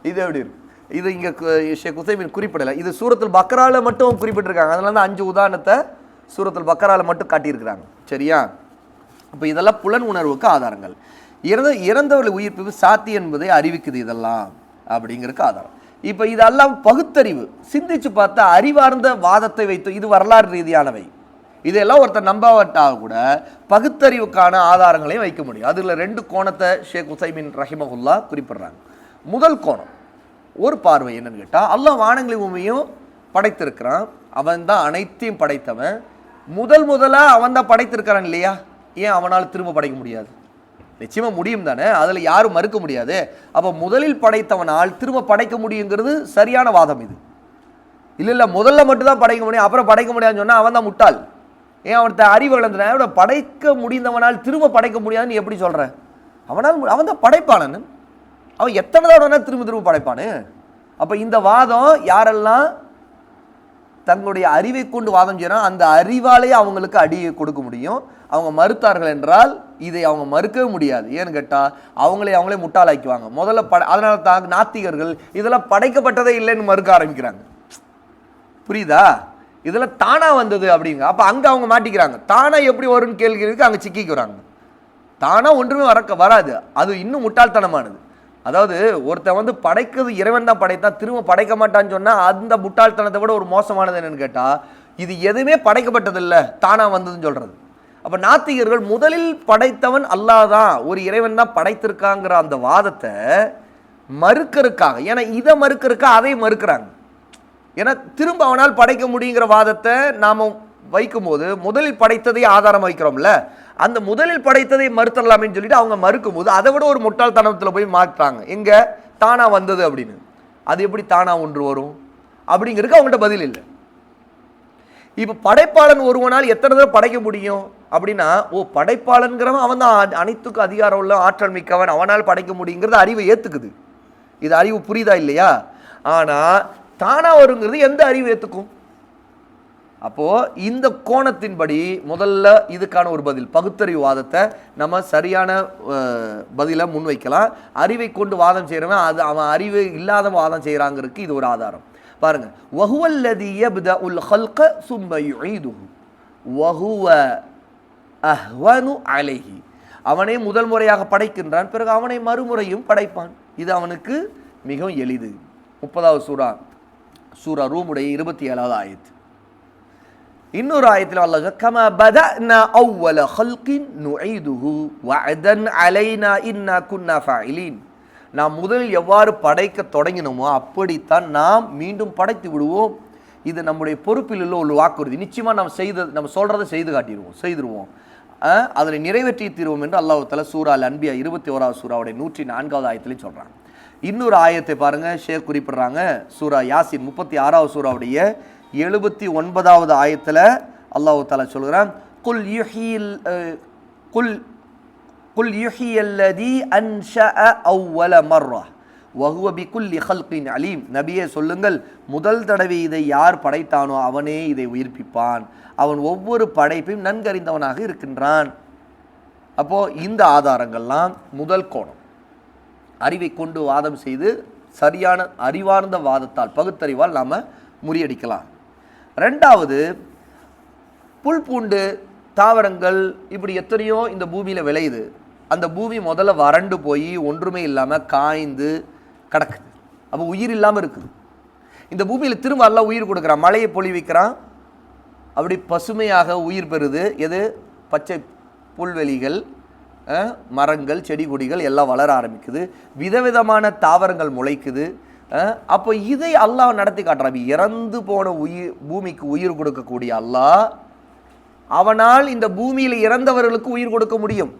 இது எப்படி இருக்கு? இது இங்கே ஷேக் உசைமின் குறிப்பிடலை. இது சூரத்துல் பக்ரால மட்டும் குறிப்பிட்டிருக்காங்க. அதனால தான் 5 உதாரணத்தை சூரத்துல் பக்ரால மட்டும் காட்டியிருக்கிறாங்க. சரியா? அப்போ இதெல்லாம் புலன் உணர்வுக்கு ஆதாரங்கள். இறந்தவர்களை உயிர்ப்பிப்பு சாத்தி என்பதை அறிவிக்குது இதெல்லாம் அப்படிங்கிறதுக்கு ஆதாரம். இப்போ இதெல்லாம் பகுத்தறிவு, சிந்திச்சு பார்த்தா அறிவார்ந்த வாதத்தை வைத்து, இது வரலாறு ரீதியானவை, இதெல்லாம் ஒருத்தர் நம்பாவிட்டால் கூட பகுத்தறிவுக்கான ஆதாரங்களையும் வைக்க முடியும். அதில் 2 கோணத்தை ஷேக் உசைமின் ரஹிமஹுல்லா குறிப்பிடுறாங்க. முதல் கோணம், ஒரு பார்வை என்னன்னு கேட்டால், அல்லாஹ் வானங்களையும் பூமியும் படைத்திருக்கிறான், அவன் தான் அனைத்தையும் படைத்தவன், முதலாக அவன் தான் படைத்திருக்கிறான் இல்லையா, ஏன் அவனால் திரும்ப படைக்க முடியாது? நிச்சயமாக முடியும் தானே, அதில் யாரும் மறுக்க முடியாது. அப்போ முதலில் படைத்தவனால் திரும்ப படைக்க முடியுங்கிறது சரியான வாதம். இது இல்லை முதல்ல மட்டும்தான் படைக்க முடியும் அப்புறம் படைக்க முடியாதுன்னு சொன்னால் அவன் தான் முட்டாள். ஏன் அவன் அறிவு இழந்தன, படைக்க முடிந்தவனால் திரும்ப படைக்க முடியாதுன்னு எப்படி சொல்கிற? அவன் தான் படைப்பாளன், அவன் எத்தனை தடவை திரும்ப படைப்பானு. அப்போ இந்த வாதம் யாரெல்லாம் தங்களுடைய அறிவை கொண்டு வாதம் செய்யறான், அந்த அறிவாலேயே அவங்களுக்கு அடியை கொடுக்க முடியும். அவங்க மறுத்தார்கள் என்றால் இதை அவங்க மறுக்கவே முடியாது. ஏன்னு கேட்டால் அவங்களே முட்டாளாக்குவாங்க. முதல்ல அதனால தான் நாத்திகர்கள் இதெல்லாம் படைக்கப்பட்டதே இல்லைன்னு மறுக்க ஆரம்பிக்கிறாங்க. புரியுதா? இதெல்லாம் தானா வந்தது அப்படிங்க. அப்போ அங்கே அவங்க மாட்டிக்கிறாங்க. தானா எப்படி வரும்னு கேள்விக்கு அங்கே சிக்கிக்கிறாங்க. தானா ஒன்றுமே வராது. அது இன்னும் முட்டாள்தனமானது. அதாவது ஒருத்தன் படைக்கிறது இறைவன் தான் படைத்தான், திரும்ப படைக்க மாட்டான்னு சொன்னால் அந்த முட்டாள்தனத்தை விட ஒரு மோசமானது என்னன்னு கேட்டால், இது எதுவுமே படைக்கப்பட்டதில்லை தானா வந்ததுன்னு சொல்கிறது. அப்போ நாத்திகர்கள் முதலில் படைத்தவன் அல்லாஹ் தான், ஒரு இறைவன் தான் படைத்திருக்காங்கிற அந்த வாதத்தை மறுக்கிறதுக்காக, ஏன்னா இதை மறுக்கிறதுக்காக அதை மறுக்கிறாங்க. ஏன்னா திரும்ப அவனால் படைக்க முடியுங்கிற வாதத்தை நாம் வைக்கும்போது முதலில் படைத்ததை ஆதாரம் வைக்கிறோம்ல, அந்த முதலில் படைத்ததை மறுத்தரலாமேன்னு சொல்லிட்டு அவங்க மறுக்கும் போது அதை விட ஒரு முட்டாள்தனத்தில் போய் மாற்றாங்க. எங்க தானா வந்தது அப்படின்னு. அது எப்படி தானா ஒன்று வரும் அப்படிங்கிறதுக்கு அவங்கள்ட்ட பதில் இல்லை. இப்போ படைப்பாளன் ஒருவனால் எத்தனை தடவை படைக்க முடியும் அப்படின்னா, படைப்பாளன்கிறவன் அவன் தான் அனைத்துக்கும் அதிகாரம் உள்ள ஆற்றல் மிக்கவன், அவனால் படைக்க முடியுங்கிறது அறிவை ஏற்றுக்குது. இது அறிவு புரியுதா இல்லையா? ஆனால் தானா வருங்கிறது எந்த அறிவு ஏற்றுக்கும்? அப்போ இந்த கோணத்தின்படி முதல்ல இதுக்கான ஒரு பதில், பகுத்தறிவு வாதத்தை நம்ம சரியான பதிலை முன்வைக்கலாம். அறிவை கொண்டு வாதம் செய்கிறவன் அது அவன் அறிவு இல்லாத வாதம் செய்கிறாங்கிறதுக்கு இது ஒரு ஆதாரம். பாருங்க, வஹுவல்லதி யப்தஉல் ஹல்க சும்ம யுஈதுஹு வஹுவ அஹ்வனு அலைஹி. அவனே முதல் முறையாக படைக்கின்றான், பிறகு அவனை மறுமுறையும் படைப்பான். இது அவனுக்கு மிகவும் எளிது. 30வது சூரா ரூமுடைய 27வது ஆயத்து. இன்னொரு ஆயத்தில் அல்லாஹ் கமா பதனா அவ்வல ஹல்கின் நுஈதுஹு வஅதன் அலைனா இன்னா குன்னா ஃபாயிலின். நாம் முதலில் எவ்வாறு படைக்க தொடங்கினோமோ அப்படித்தான் நாம் மீண்டும் படைத்து விடுவோம். இது நம்முடைய பொறுப்பில் உள்ள ஒரு வாக்குறுதி. நிச்சயமாக நம்ம சொல்றதை செய்துருவோம், அதில் நிறைவேற்றி தீர்வோம் என்று அல்லாஹ் தஆலா சூரா அல் அன்பியா 21வது சூராவுடைய 104வது ஆயத்திலையும் சொல்றாங்க. இன்னொரு ஆயத்தை பாருங்க, ஷேக் குறிப்பிடுறாங்க, சூரா யாசின் 36வது சூராவுடைய 79வது ஆயத்தில் அல்லாஹ் தஆலா சொல்கிறான், குல் யுஹியல்லதி அன்ஷஅ அவ்வல மர்ரா வஹுவ பிகுல்லி ஹல்கின் அலீம். நபியே சொல்லுங்கள், முதல் தடவை இதை யார் படைத்தானோ அவனே இதை உயிர்ப்பிப்பான், அவன் ஒவ்வொரு படைப்பையும் நன்கறிந்தவனாக இருக்கின்றான். அப்போ இந்த ஆதாரங்கள்லாம் முதல் கோணம், அறிவை கொண்டு வாதம் செய்து சரியான அறிவார்ந்த வாதத்தால் பகுத்தறிவால் நாம் முறியடிக்கலாம். ரெண்டாவது, புல் பூண்டு தாவரங்கள் இப்படி எத்தனையோ இந்த பூமியில் விளையுது. அந்த பூமி முதல்ல வறண்டு போய் ஒன்றுமே இல்லாமல் காய்ந்து கிடக்குது. அப்போ உயிர் இல்லாமல் இருக்குது. இந்த பூமியில் திரும்ப எல்லாம் உயிர் கொடுக்குறான், மழையை பொழிவிக்கிறான், அப்படி பசுமையாக உயிர் பெறுது. எது? பச்சை புல்வெளிகள், மரங்கள், செடி கொடிகள் எல்லாம் வளர ஆரம்பிக்குது, விதவிதமான தாவரங்கள் முளைக்குது. அப்போ இதை அல்லாஹ் நடத்தி காட்டுறான். இறந்து போன பூமிக்கு உயிர் கொடுக்கக்கூடிய அல்லாஹ், அவனால் இந்த பூமியில் இறந்தவர்களுக்கு உயிர் கொடுக்க முடியும்.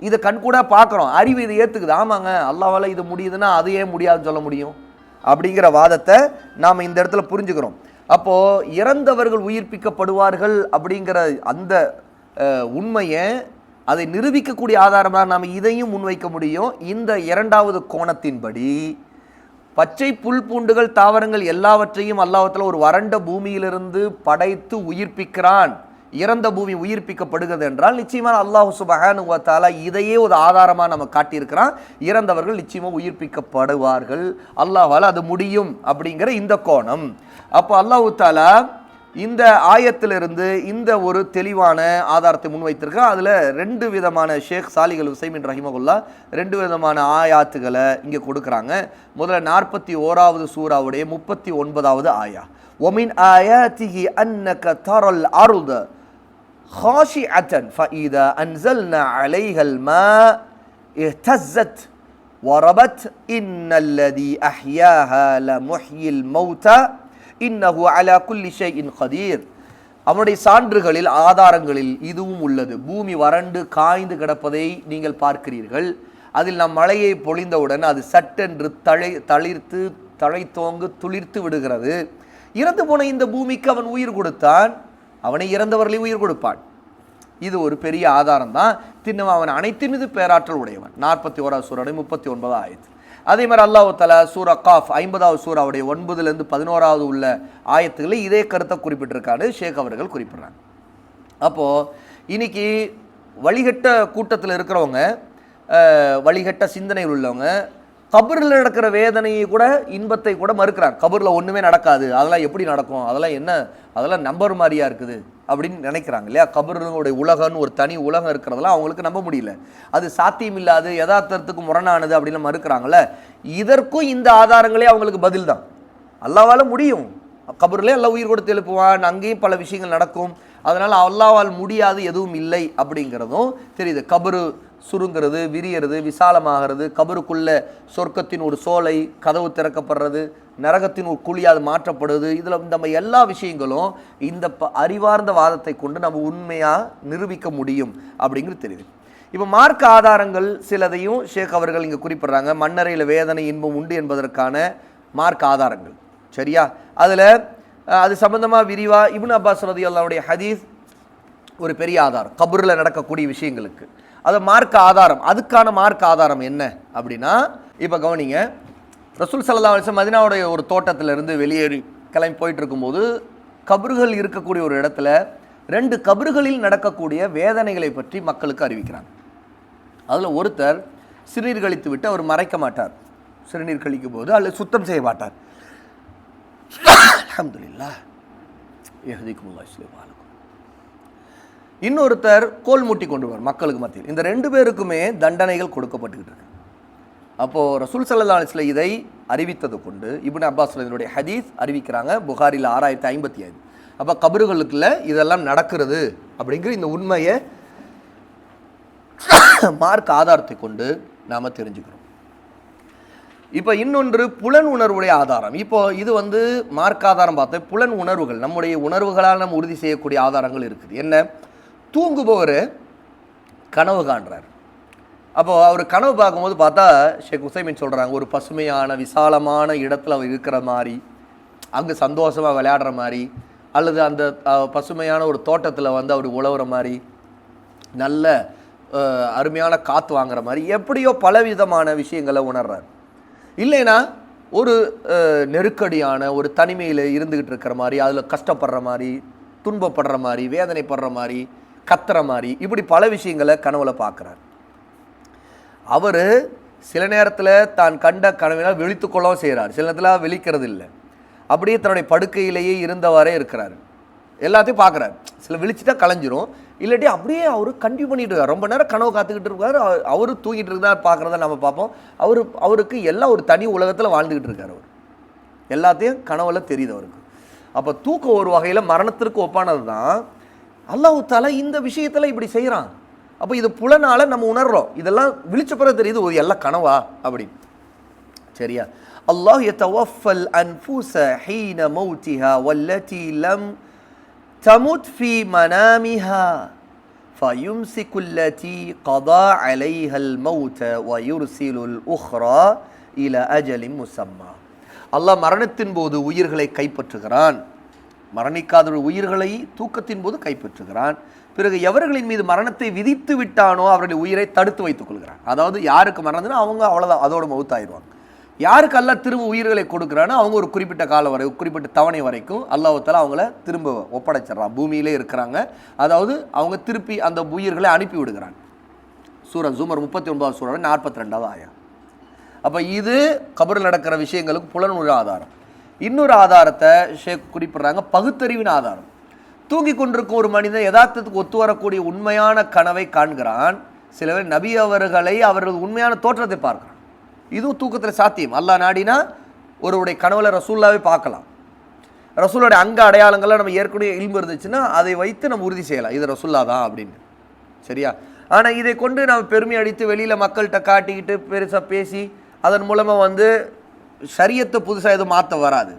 இதை கண்கூட பார்க்குறோம், அறிவு இதை ஏற்றுக்குது. ஆமாங்க, அல்லாஹ்வால இது முடியுதுன்னா அதையே முடியாதுன்னு சொல்ல முடியும் அப்படிங்கிற வாதத்தை நாம் இந்த இடத்துல புரிஞ்சுக்கிறோம். அப்போது இறந்தவர்கள் உயிர்ப்பிக்கப்படுவார்கள் அப்படிங்கிற அந்த உண்மையை அதை நிரூபிக்கக்கூடிய ஆதாரமாக நாம் இதையும் முன்வைக்க முடியும். இந்த இரண்டாவது கோணத்தின்படி பச்சை புல் பூண்டுகள் தாவரங்கள் எல்லாவற்றையும் அல்லாஹ்வுத்தாலா ஒரு வறண்ட பூமியிலிருந்து படைத்து உயிர்ப்பிக்கிறான். இறந்த பூமி உயிர்ப்பிக்கப்படுகிறது என்றால் நிச்சயமாக அல்லாஹ் சுப்ஹானஹு வ தஆலா இதையே ஒரு ஆதாரமாக நம்ம காட்டியிருக்கிறான். இறந்தவர்கள் நிச்சயமாக உயிர்ப்பிக்கப்படுவார்கள், அல்லாஹ்வால் அது முடியும் அப்படிங்கிற இந்த கோணம். அப்போ அல்லாஹ் தஆலா இந்த ஆயத்திலிருந்து இந்த ஒரு தெளிவான ஆதாரத்தை முன்வைத்திருக்க. அதில் 2 விதமான ஷேக் சாலிஹ் அல் உசைமின் ரஹிமகுல்லா 2 விதமான ஆயாத்துகளை இங்கே கொடுக்குறாங்க. முதல்ல 41வது சூராவுடைய 39வது ஆயா. ஒமின் ஆயாத்திஹி அன்னக தரல் அர்த خاشعة فإذا أنزلنا عليها الماء اهتزت وربت إن الذي أحياها لمحيي الموتى إنه على كل شيء قدير. அவனுடைய சான்றுகளில் ஆதாரங்களில் இதுவும் உள்ளது. பூமி வறண்டு காய்ந்து கிடப்பதை நீங்கள் பார்க்கிறீர்கள். அதில் நம் மழையை பொழிந்தவுடன் அது சட்டென்று தளிர்த்து தழைத்தோங்கு துளிர்த்து விடுகிறது. இறந்து போன இந்த பூமிக்கு அவன் உயிர் கொடுத்தான், அவனை இறந்தவர்களை உயிர் கொடுப்பான். இது ஒரு பெரிய ஆதாரம் தான். தின்னும் அவன் அனைத்தின் மீது பேராற்றல் உடையவன். 41வது சூராவுடைய 39வது ஆயத்து. அதே மாதிரி அல்லாஹ் தஆலா சூரா காஃப் 50வது சூராவுடைய 9லிருந்து 11வது உள்ள ஆயத்துக்களில் இதே கருத்தை குறிப்பிட்டிருக்காரு ஷேக் அவர்கள் குறிப்பிட்றாங்க. அப்போது இன்னைக்கு வழிகட்ட கூட்டத்தில் இருக்கிறவங்க, வழிகட்ட சிந்தனையில் உள்ளவங்க கபரில் நடக்கிற வேதனையை கூட இன்பத்தை கூட மறுக்கிறாங்க. கபரில் ஒன்றுமே நடக்காது, அதெல்லாம் எப்படி நடக்கும், அதெல்லாம் என்ன, அதெல்லாம் நம்பர் மாதிரியா இருக்குது அப்படின்னு நினைக்கிறாங்க இல்லையா. கபருடைய உலகம்னு ஒரு தனி உலகம் இருக்கிறதெல்லாம் அவங்களுக்கு நம்ப முடியல. அது சாத்தியம் இல்லாது, யதார்த்தத்துக்கு முரணானது அப்படின்னு மறுக்கிறாங்கல்ல. இதற்கும் இந்த ஆதாரங்களே அவங்களுக்கு பதில் தான். அல்லாஹ்வால முடியும், கபரிலே அல்லாஹ் உயிர் கொடுத்து எழுப்புவான், அங்கேயும் பல விஷயங்கள் நடக்கும். அதனால் அல்லாஹ்வால் முடியாது எதுவும் இல்லை அப்படிங்கிறதும் தெரியுது. கபரு சுருங்கிறது, விரியறது, விசாலமாகிறது, கபருக்குள்ள சொர்க்கத்தின் ஒரு சோலை கதவு திறக்கப்படுறது, நரகத்தின் ஒரு குழி அது மாற்றப்படுது. இதில் நம்ம எல்லா விஷயங்களும் இந்த அறிவார்ந்த வாதத்தை கொண்டு நம்ம உண்மையாக நிரூபிக்க முடியும் அப்படிங்கிறது தெரியுது. இப்போ மார்க்க ஆதாரங்கள் சிலதையும் ஷேக் அவர்கள் இங்கே குறிப்பிட்றாங்க. மண்ணறையில் வேதனை இன்பம் உண்டு என்பதற்கான மார்க்க ஆதாரங்கள், சரியா? அதில் அது சம்பந்தமாக விரிவாக இப்னு அப்பாஸ் ரலியல்லாஹு ஹதீஸ் ஒரு பெரிய ஆதாரம் கபூரில் நடக்கக்கூடிய விஷயங்களுக்கு. அது மார்க்க ஆதாரம். அதுக்கான மார்க்க ஆதாரம் என்ன அப்படின்னா, இப்போ கவனிங்க, ரசூல் ஸல்லல்லாஹு அலைஹி வஸல்லம் மதீனாவுடைய ஒரு தோட்டத்திலிருந்து வெளியேறி கிளம்பி போயிட்டு இருக்கும்போது கபறுகள் இருக்கக்கூடிய ஒரு இடத்துல 2 கபறுகளில் நடக்கக்கூடிய வேதனைகளை பற்றி மக்களுக்கு அறிவிக்கிறாங்க. அதில் ஒருத்தர் சிறுநீர் கழித்து விட்டு அவர் மறைக்க மாட்டார், சிறுநீர் கழிக்கும் போது அல்லது சுத்தம் செய்ய மாட்டார். அல்ஹம்துலில்லாஹ் யஹ்திகுமுல்லாஹ் இஸ்லாம. இன்னொருத்தர் கோல் மூட்டி கொண்டு வருவார் மக்களுக்கு மத்தியில். இந்த 2 பேருக்குமே தண்டனைகள் கொடுக்கப்பட்டுக்கிட்டு இருக்கு. அப்போது ரசூல் ஸல்லல்லாஹு அலைஹி வஸல்லம் இதை அறிவித்தது கொண்டு இப்னு அப்பாஸ் ரலியல்லாஹு அன்ஹு ஹதீஸ் அறிவிக்கிறாங்க புகாரில் 6055. அப்போ கபறுகளுக்குள்ள இதெல்லாம் நடக்கிறது அப்படிங்கிற இந்த உண்மையை மார்க் ஆதாரத்தை கொண்டு நாம் தெரிஞ்சுக்கிறோம். இப்போ இன்னொன்று புலன் உணர்வுடைய ஆதாரம். இப்போ இது மார்க் ஆதாரம் பார்த்து புலன் உணர்வுகள், நம்முடைய உணர்வுகளால் நம்ம உறுதி செய்யக்கூடிய ஆதாரங்கள் இருக்குது. என்ன? தூங்குபவர் கனவு காண்றார். அப்போது அவர் கனவு பார்க்கும்போது பார்த்தா ஷேக் உசைமின் சொல்கிறாங்க, ஒரு பசுமையான விசாலமான இடத்துல அவர் இருக்கிற மாதிரி, அங்கே சந்தோஷமாக விளையாடுற மாதிரி, அல்லது அந்த பசுமையான ஒரு தோட்டத்தில் அவர் உழவுற மாதிரி, நல்ல அருமையான காற்று வாங்குற மாதிரி, எப்படியோ பலவிதமான விஷயங்களை உணர்றார். இல்லைன்னா ஒரு நெருக்கடியான ஒரு தனிமையில் இருந்துக்கிட்டு இருக்கிற மாதிரி, அதில் கஷ்டப்படுற மாதிரி, துன்பப்படுற மாதிரி, வேதனைப்படுற மாதிரி, கத்துற மாதிரி, இப்படி பல விஷயங்களை கனவுல பார்க்குறார். அவர் சில நேரத்தில் தான் கண்ட கனவினால் விழித்துக்கொள்ளவும் செய்கிறார், சில நேரத்தில் விழிக்கிறது இல்லை. அப்படியே தன்னுடைய படுக்கையிலேயே இருந்தவாறே இருக்கிறார், எல்லாத்தையும் பார்க்குறாரு. சில விழிச்சிட்டா கலைஞ்சிரும், இல்லாட்டி அப்படியே அவர் கண்டினியூ பண்ணிட்டு இருக்கார். ரொம்ப நேரம் கனவு காத்துக்கிட்டு இருக்கார், அவரு தூங்கிட்டு இருந்தார் பார்க்குறத நம்ம பார்ப்போம். அவருக்கு எல்லாம் ஒரு தனி உலகத்தில் வாழ்ந்துக்கிட்டு இருக்கார். அவர் எல்லாத்தையும் கனவுல தெரியுது அவருக்கு. அப்போ தூக்கம் ஒரு வகையில் மரணத்திற்கு ஒப்பானது தான். அல்லாஹ் தஆலா இந்த விஷயத்தில் இப்படி செய்கிறான். அப்போ இது புலனால நம்ம உணர்றோம், இதெல்லாம் விழிச்ச பிறகு தெரியுது ஒரு எல்லாம் கனவா அப்படின்னு, சரியா? அல்லாஹ் யதவஃபல் அன்ஃபுஸ ஹீன மௌத்திஹா வல்லதி லம் தமுத் ஃபீ மனாமிஹா ஃபயும்சிகு அல்லதி கதா அலைஹல் மௌத வயுர்சிலுல் உக்ரா இலா அஜலின் முஸம்மா. அல்லாஹ் மரணத்தின் போது உயிர்களை கைப்பற்றுகிறான், மரணிக்காத உயிர்களை தூக்கத்தின் போது கைப்பற்றுகிறான். பிறகு எவர்களின் மீது மரணத்தை விதித்து விட்டானோ அவர்களுடைய உயிரை தடுத்து வைத்துக் கொள்கிறான். அதாவது யாருக்கு மரணம்னா அவங்க அவ்வளோதான், அதோட மௌத்தாயிடுவாங்க. யாருக்கு அல்லாஹ் திரும்ப உயிர்களை கொடுக்குறானோ அவங்க ஒரு குறிப்பிட்ட காலம் வரை, குறிப்பிட்ட தவணை வரைக்கும் அல்லாஹ் தஆலா அவங்கள திரும்ப ஒப்படைச்சிடறான், பூமியிலே இருக்கிறாங்க. அதாவது அவங்க திருப்பி அந்த உயிர்களை அனுப்பி விடுகிறான். சூரா ஜுமர் 39வது சூரா 42வது ஆயா. அப்போ இது கபரில் நடக்கிற விஷயங்களுக்கு புலனுணர்வு ஆதாரம். இன்னொரு ஆதாரத்தை ஷேக் குறிப்பிடுறாங்க, பகுத்தறிவின் ஆதாரம். தூங்கி கொண்டிருக்கும் ஒரு மனிதன் யதார்த்தத்துக்கு ஒத்து வரக்கூடிய உண்மையான கனவை காண்கிறான். சிலவர் நபி அவர்களை அவரது உண்மையான தோற்றத்தை பார்க்கிறான். இதுவும் தூக்கத்தில் சாத்தியம். அல்லாஹ் நாடினா ஒருவருடைய கனவுல ரசூல்லாவே பார்க்கலாம். ரசூலுடைய அங்க அடையாளங்களை நம்ம ஏற்கனவே இல்மு இருந்துச்சுன்னா அதை வைத்து நம்ம உறுதி செய்யலாம், இது ரசூல்லா தான் அப்படின்னு. சரியா? ஆனால் இதை கொண்டு நம்ம பெருமை அடித்து வெளியில் மக்கள்கிட்ட காட்டிக்கிட்டு பெருசாக பேசி அதன் மூலமாக ஷரியத்தை புதுசாக எதுவும் மாற்ற வராது.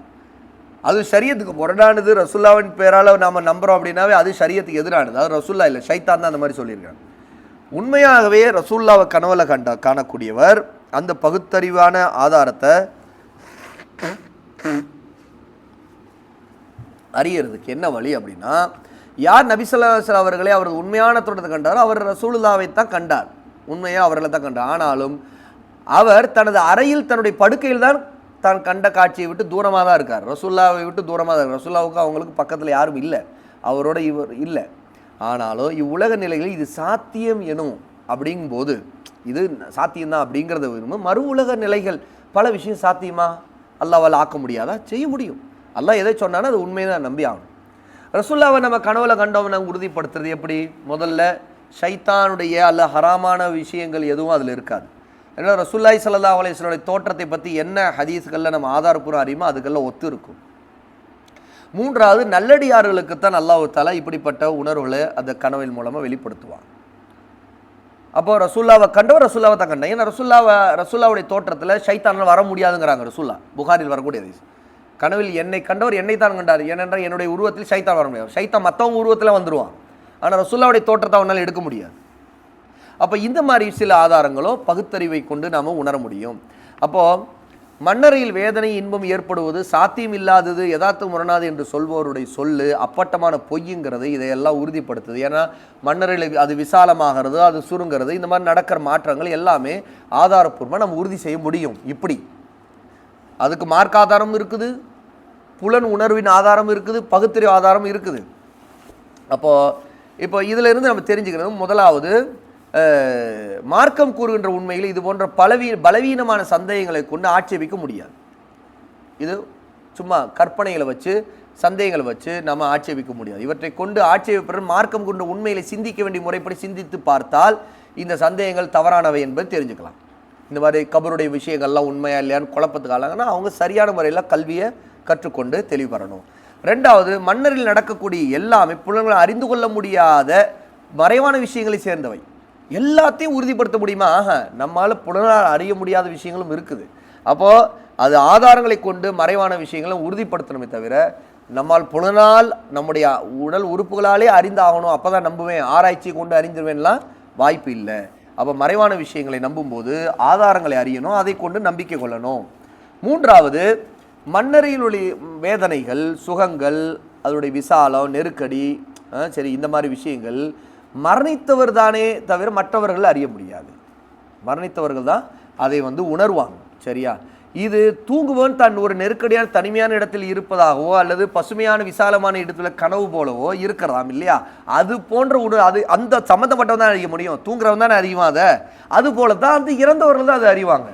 அது ஷரியத்துக்கு முரணானது. ரசூல்லாவின் பேரால் நாம் நம்புகிறோம் அப்படின்னாவே அது ஷரியத்துக்கு எதிரானது. அது ரசூல்லா இல்லை, ஷைத்தான் தான் அந்த மாதிரி சொல்லியிருக்காங்க. உண்மையாகவே ரசூல்லாவை கனவுல காணக்கூடியவர் அந்த பகுத்தறிவான ஆதாரத்தை அறியறதுக்கு என்ன வழி அப்படின்னா, யார் நபி ஸல்லல்லாஹு அலைஹி வஸல்லம் அவர்களே அவரது உண்மையான தோற்றத்தை கண்டாரோ அவர் ரசூலுல்லாவை தான் கண்டார், உண்மையாக அவர்களை தான் கண்டார். ஆனாலும் அவர் தனது அறையில் தன்னுடைய படுக்கையில் தான் தான் கண்ட காட்சியை விட்டு தூரமாக தான் இருக்கார். ரசூல்லாவை விட்டு தூரமாக தான் இருக்கார். ரசூல்லாவுக்கு அவங்களுக்கு பக்கத்தில் யாரும் இல்லை, அவரோட இவர் இல்லை. ஆனாலும் இவ்வுலக நிலைகளில் இது சாத்தியம் எனும் அப்படிங்கும்போது இது சாத்தியம்தான் அப்படிங்கிறத விரும்பும். மறு உலக நிலைகள் பல விஷயம் சாத்தியமா? அல்லாஹ்வால் ஆக்க முடியாதா? செய்ய முடியும். அல்லாஹ் எதை சொன்னாலும் அது உண்மைதான் நம்பி ஆகணும். ரசூல்லாவை நம்ம கனவுல கண்டோம் நாங்கள் உறுதிப்படுத்துறது எப்படி? முதல்ல ஷைத்தானுடைய அல்ல ஹராமான விஷயங்கள் எதுவும் அதில் இருக்காது. ஏன்னா ரசூலுல்லாஹி ஸல்லல்லாஹு அலைஹி வஸல்லம் தோற்றத்தை பற்றி என்ன ஹதீஸ்களில் நம்ம ஆதாரப்பூர்வம் அறியுமோ அதுக்கெல்லாம் ஒத்து இருக்கும். மூன்றாவது, நல்லடியார்களுக்குத்தான் அல்லாஹ் தஆலா இப்படிப்பட்ட உணர்வுகளை அந்த கனவின் மூலமாக வெளிப்படுத்துவான். அப்போ ரசூல்லாவை கண்டவர் ரசூல்லாவை தான் கண்டேன். ஏன்னா ரசூல்லாவுடைய தோற்றத்தில் ஷைத்தானால் வர முடியாதுங்கிறாங்க ரசூல்லா. புகாரில் வரக்கூடிய ஹதீஸ். கனவில் என்னை கண்டவர் என்னை தான் கண்டார், ஏனென்றால் என்னுடைய உருவத்தில் ஷைத்தான் வர முடியாது. ஷைத்தான் மற்றவங்க உருவத்தில் வந்துடுவான், ஆனால் ரசூல்லாவுடைய தோற்றத்தை அவனால் எடுக்க முடியாது. அப்போ இந்த மாதிரி சில ஆதாரங்களும் பகுத்தறிவை கொண்டு நாம் உணர முடியும். அப்போது மன்னரையில் வேதனை இன்பம் ஏற்படுவது சாத்தியம் இல்லாதது, யதார்த்த முரணாது என்று சொல்பவருடைய சொல்லு அப்பட்டமான பொய்யுங்கிறது இதையெல்லாம் உறுதிப்படுத்துது. ஏன்னா மன்னரையில் அது விசாலமாகிறது, அது சுருங்கிறது, இந்த மாதிரி நடக்கிற மாற்றங்கள் எல்லாமே ஆதாரப்பூர்வமாக நம்ம உறுதி செய்ய முடியும். இப்படி அதுக்கு மார்க்க ஆதாரம் இருக்குது, புலன் உணர்வின் ஆதாரம் இருக்குது, பகுத்தறிவு ஆதாரம் இருக்குது. இப்போ இதில் இருந்து நம்ம தெரிஞ்சுக்கிறது, முதலாவது மார்க்கம் கூறுகின்ற உண்மையில் இது போன்ற பலவீனமான சந்தேகங்களை கொண்டு ஆட்சேபிக்க முடியாது. இது சும்மா கற்பனைகளை வச்சு சந்தேகங்களை வச்சு நம்ம ஆட்சேபிக்க முடியாது. இவற்றை கொண்டு ஆட்சேபிப்பது மார்க்கம் கொண்டு உண்மைகளை சிந்திக்க வேண்டிய முறைப்படி சிந்தித்து பார்த்தால் இந்த சந்தேகங்கள் தவறானவை என்பது தெரிஞ்சுக்கலாம். இந்த மாதிரி கபருடைய விஷயங்கள்லாம் உண்மையா இல்லையான்னு குழப்பத்துக்கு ஆளாங்கன்னா அவங்க சரியான முறையில் கல்வியை கற்றுக்கொண்டு தெளிவு பெறணும். ரெண்டாவது, மன்னரில் நடக்கக்கூடிய எல்லாமே புலன்களை அறிந்து கொள்ள முடியாத மறைவான விஷயங்களை சேர்ந்தவை. எல்லாத்தையும் உறுதிப்படுத்த முடியுமா? நம்மால் புலனால் அறிய முடியாத விஷயங்களும் இருக்குது. அப்போது அது ஆதாரங்களை கொண்டு மறைவான விஷயங்களை உறுதிப்படுத்தணுமே தவிர நம்மால் புலனால் நம்முடைய உடல் உறுப்புகளாலே அறிந்தாகணும், அப்போ தான் நம்புவேன், ஆராய்ச்சி கொண்டு அறிந்துருவேன்லாம் வாய்ப்பு இல்லை. அப்போ மறைவான விஷயங்களை நம்பும்போது ஆதாரங்களை அறியணும், அதை கொண்டு நம்பிக்கை கொள்ளணும். மூன்றாவது, மன்னரையில் உள்ள வேதனைகள், சுகங்கள், அதனுடைய விசாலம், நெருக்கடி, சரி, இந்த மாதிரி விஷயங்கள் மரணித்தவர் தானே தவிர மற்றவர்கள் அறிய முடியாது. மரணித்தவர்கள் தான் அதை உணர்வாங்க. சரியா? இது தூங்குவன் தன் ஒரு நெருக்கடியான தனிமையான இடத்தில் இருப்பதாகவோ அல்லது பசுமையான விசாலமான இடத்துல கனவு போலவோ இருக்கிறதாம் இல்லையா? அது போன்ற அது அந்த சம்மந்தப்பட்டவன் தான் அறிய முடியும், தூங்குறவன் தானே அறிவான். அது போல தான் அந்த இறந்தவர்கள் தான் அதை அறிவாங்க,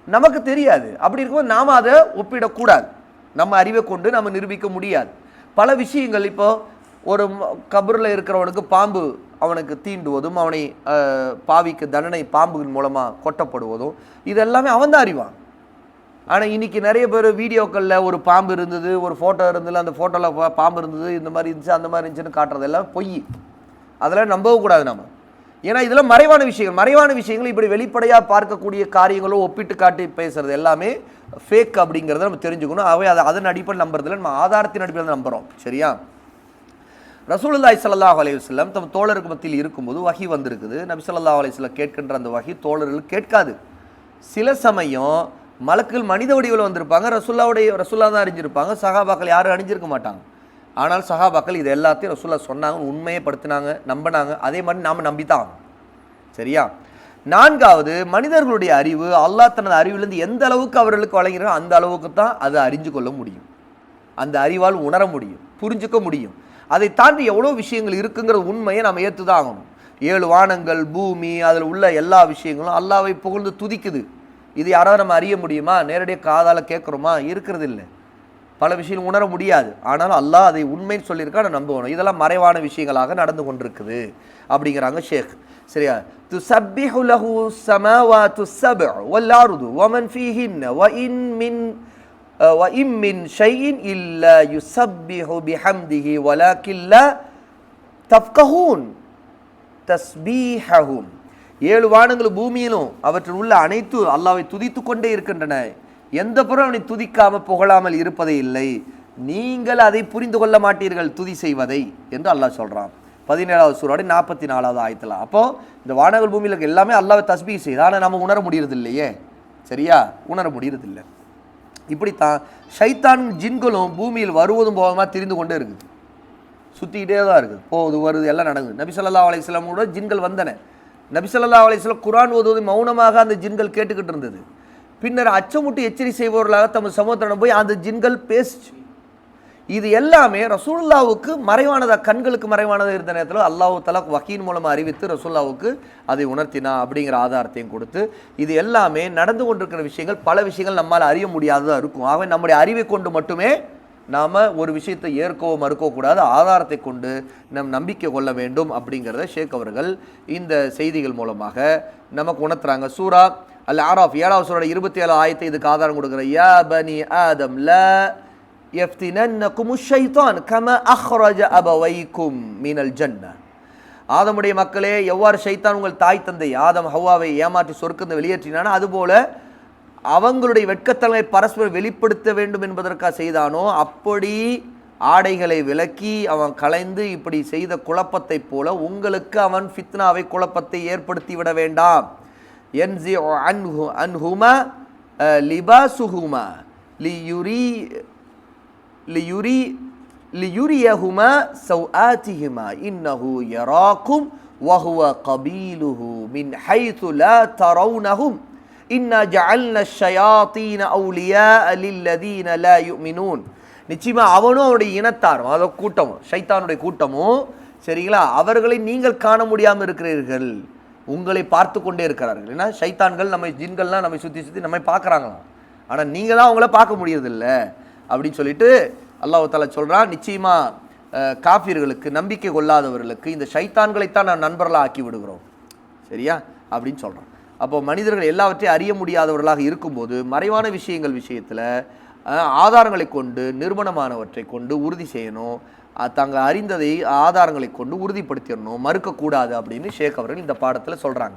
நமக்கு தெரியாது. அப்படி இருக்கும்போது நாம் அதை ஒப்பிடக்கூடாது, நம்ம அறிவை கொண்டு நம்ம நிரூபிக்க முடியாது. பல விஷயங்கள், இப்போ ஒரு கபரில் இருக்கிறவனுக்கு பாம்பு அவனுக்கு தீண்டுவதும் அவனை பாவிக்கு தண்டனை பாம்புகள் மூலமாக கொட்டப்படுவதும் இதெல்லாமே அவன் தான் அறிவான். ஆனால் இன்றைக்கி நிறைய பேர் வீடியோக்களில் ஒரு பாம்பு இருந்தது, ஒரு ஃபோட்டோ இருந்தது, அந்த ஃபோட்டோவில் பாம்பு இருந்தது, இந்த மாதிரி இருந்துச்சு, அந்த மாதிரி இருந்துச்சுன்னு காட்டுறது எல்லாம் பொய். அதெல்லாம் நம்பவும் கூடாது நம்ம. ஏன்னா இதெல்லாம் மறைவான விஷயங்கள். மறைவான விஷயங்கள் இப்படி வெளிப்படையாக பார்க்கக்கூடிய காரியங்களும் ஒப்பிட்டு காட்டி பேசுகிறது எல்லாமே ஃபேக் அப்படிங்கிறத நம்ம தெரிஞ்சுக்கணும். அவை அதன் அடிப்படையில் நம்புறதில்ல, நம்ம ஆதாரத்தின் அடிப்படையில் நம்புகிறோம். சரியா? ரசூலுல்லாஹி ஸல்லல்லாஹு அலைஹி வஸல்லம் தம் தோழருக்கு மத்தியில் இருக்கும்போது வஹி வந்திருக்குது. நபி ஸல்லல்லாஹு அலைஹி வஸல்லம் கேட்கின்ற அந்த வஹி தோழர்கள் கேட்காது. சில சமயம் மலக்குகள் மனித வடிவில் வந்திருப்பாங்க, ரசூல்லா தான் அறிஞ்சிருப்பாங்க, சஹாபாக்கள் யாரும் அறிஞ்சிருக்க மாட்டாங்க. ஆனால் சஹாபாக்கள் இது எல்லாத்தையும் ரசூல்லா சொன்னாங்க, உண்மையை படுத்தினாங்க, நம்பினாங்க. அதே மாதிரி நாம் நம்பித்தான். சரியா? நான்காவது, மனிதர்களுடைய அறிவு அல்லாஹ் தனது அறிவிலிருந்து எந்த அளவுக்கு அவர்களுக்கு வழங்கிறாரோ அந்த அளவுக்கு தான் அதை அறிஞ்சு கொள்ள முடியும், அந்த அறிவால் உணர முடியும், புரிஞ்சுக்க முடியும். அதை தாண்டி எவ்வளோ விஷயங்கள் இருக்குங்கிற உண்மையை நம்ம ஏற்று தான் ஆகணும். 7 வானங்கள், பூமி, அதில் உள்ள எல்லா விஷயங்களும் அல்லாஹ்வை புகழ்ந்து துதிக்குது. இது யாராவது நம்ம அறிய முடியுமா? நேரடியாக காதால் கேட்குறோமா? இருக்கிறது இல்லை. பல விஷயம் உணர முடியாது. ஆனாலும் அல்லாஹ் அதை உண்மைன்னு சொல்லியிருக்கா, நான் நம்பணும். இதெல்லாம் மறைவான விஷயங்களாக நடந்து கொண்டிருக்குது அப்படிங்கிறாங்க ஷேக். சரியா? துஸப்பிஹு லஹு ஸமாவாத்து ஸப்உ வல் அர்து வமன் ஃபீஹின்ன வ இன் மின் ஷைஇன் இல்லா யுஸப்பிஹு பிஹம்திஹி வலாக்கின் லா தஃப்கஹூன் தஸ்பீஹஹும். 7 வானங்களும் பூமியிலும் அவற்றில் உள்ள அனைத்து அல்லாஹ்வை துதித்து கொண்டே இருக்கின்றன. எந்த புறம் அவனை துதிக்காமல் புகழாமல் இருப்பதே இல்லை. நீங்கள் அதை புரிந்து கொள்ள மாட்டீர்கள் துதி செய்வதை என்று அல்லாஹ் சொல்றான். 17வது சூராவுடைய 44வது ஆயத்துல. அப்போ இந்த வானங்கள் பூமியில் எல்லாமே அல்லாஹ்வை தஸ்பீஹ் செய்யுது. ஆனால் நம்ம உணர முடியறது இல்லையே. சரியா? உணர முடியறது இல்லை. இப்படித்தான் ஷைத்தானும் ஜின்களும் பூமியில் வருவதும் போவதுமா திரிந்து கொண்டே இருக்குது. சுற்றிக்கிட்டே தான் இருக்குது, போகுது வருது, எல்லாம் நடக்குது. நபி ஸல்லல்லாஹு அலைஹி வஸல்லம் கூட ஜின்கள் வந்தன. நபி ஸல்லல்லாஹு அலைஹி வஸல்லம் குர்ஆன் ஓதுவதை மௌனமாக அந்த ஜின்கள் கேட்டுக்கிட்டு இருந்தது. பின்னர் அச்சமுட்டு எச்சரி செய்பவர்களாக தமது சமூகத்திடம் போய் அந்த ஜின்கள் பேசிச்சு. இது எல்லாமே ரசூலுல்லாவுக்கு மறைவானதா, கண்களுக்கு மறைவானதாக இருந்த நேரத்தில் அல்லாஹ் தஆலா வஹீன் மூலமாக அறிவித்து ரசூலுல்லாவுக்கு அதை உணர்த்தினா அப்படிங்கிற ஆதாரத்தையும் கொடுத்து, இது எல்லாமே நடந்து கொண்டிருக்கிற விஷயங்கள். பல விஷயங்கள் நம்மால் அறிய முடியாததாக இருக்கும். ஆகவே நம்முடைய அறிவை கொண்டு மட்டுமே நாம் ஒரு விஷயத்தை ஏற்கவோ மறுக்கவோ கூடாது, ஆதாரத்தை கொண்டு நம் நம்பிக்கை கொள்ள வேண்டும் அப்படிங்கிறத ஷேக் அவர்கள் இந்த செய்திகள் மூலமாக நமக்கு உணர்த்துறாங்க. சூரா அல் ஆராஃப் 7வது சூரா 27 ஆயத்தை இதுக்கு ஆதாரம் கொடுக்குற. யா பனி ஆதம் லா யஃப்தினன்னகுமு ஷைத்தான் கமா அஹ்ரஜ அபவைக்கும் மினல் ஜன்னah. ஆதமுடைய மக்களே, எவ்வாறு ஷைத்தான் உங்கள் தாய் தந்தை ஆதம் ஹவ்வாவை ஏமாற்றி சொர்க்கத்தை வெளியேற்றினானோ அதுபோல அவங்களுடைய வெட்கத்தன்மை பரஸ்பரம் வெளிப்படுத்த வேண்டும் என்பதற்காக செய்தானோ அப்படி ஆடைகளை விலக்கி அவன் கலைந்து இப்படி செய்த குழப்பத்தை போல உங்களுக்கு அவன் ஃபித்னாவை குழப்பத்தை ஏற்படுத்தி விட வேண்டாம். யன்ஸிஉ அன்ஹுமா லிபாசுஹுமா லியுரியஹுமா சௌஆத்திஹிமா இன்னஹு யராக்கும் வஹுவ கபீலுஹு மின் ஹைது லா தரவுனஹும் இன்னா ஜஅல்னா ஷயாத்தீன அவுலியா லில்லதீன லா யுமினூன். நிச்சயமா அவனும் அவனுடைய இனத்தாரும், அதோ கூட்டமும் ஷைத்தானுடைய கூட்டமும், சரிங்களா, அவர்களை நீங்கள் காண முடியாமல் இருக்கிறீர்கள், உங்களை பார்த்து கொண்டே இருக்கிறார்கள். ஏன்னா ஷைத்தான்கள் நம்ம ஜின்கள்லாம் நம்மை சுற்றி சுற்றி நம்மை பார்க்குறாங்களாம், ஆனால் நீங்கள் தான் அவங்கள பார்க்க முடியறதில்ல அப்படின்னு சொல்லிட்டு அல்லாஹ் தஆலா சொல்கிறான். நிச்சயமா காஃபிர்களுக்கு, நம்பிக்கை கொள்ளாதவர்களுக்கு இந்த ஷைத்தான்களைத்தான் நான் நண்பர்களாக ஆக்கி விடுகிறோம். சரியா அப்படின்னு சொல்கிறான். அப்போ மனிதர்கள் எல்லாவற்றையும் அறிய முடியாதவர்களாக இருக்கும்போது மறைவான விஷயங்கள் விஷயத்தில் ஆதாரங்களை கொண்டு, நிறுவனமானவற்றை கொண்டு உறுதி செய்யணும். தாங்கள் அறிந்ததை ஆதாரங்களை கொண்டு உறுதிப்படுத்திடணும், மறுக்கக்கூடாது அப்படின்னு ஷேக் அவர்கள் இந்த பாடத்தில் சொல்கிறாங்க.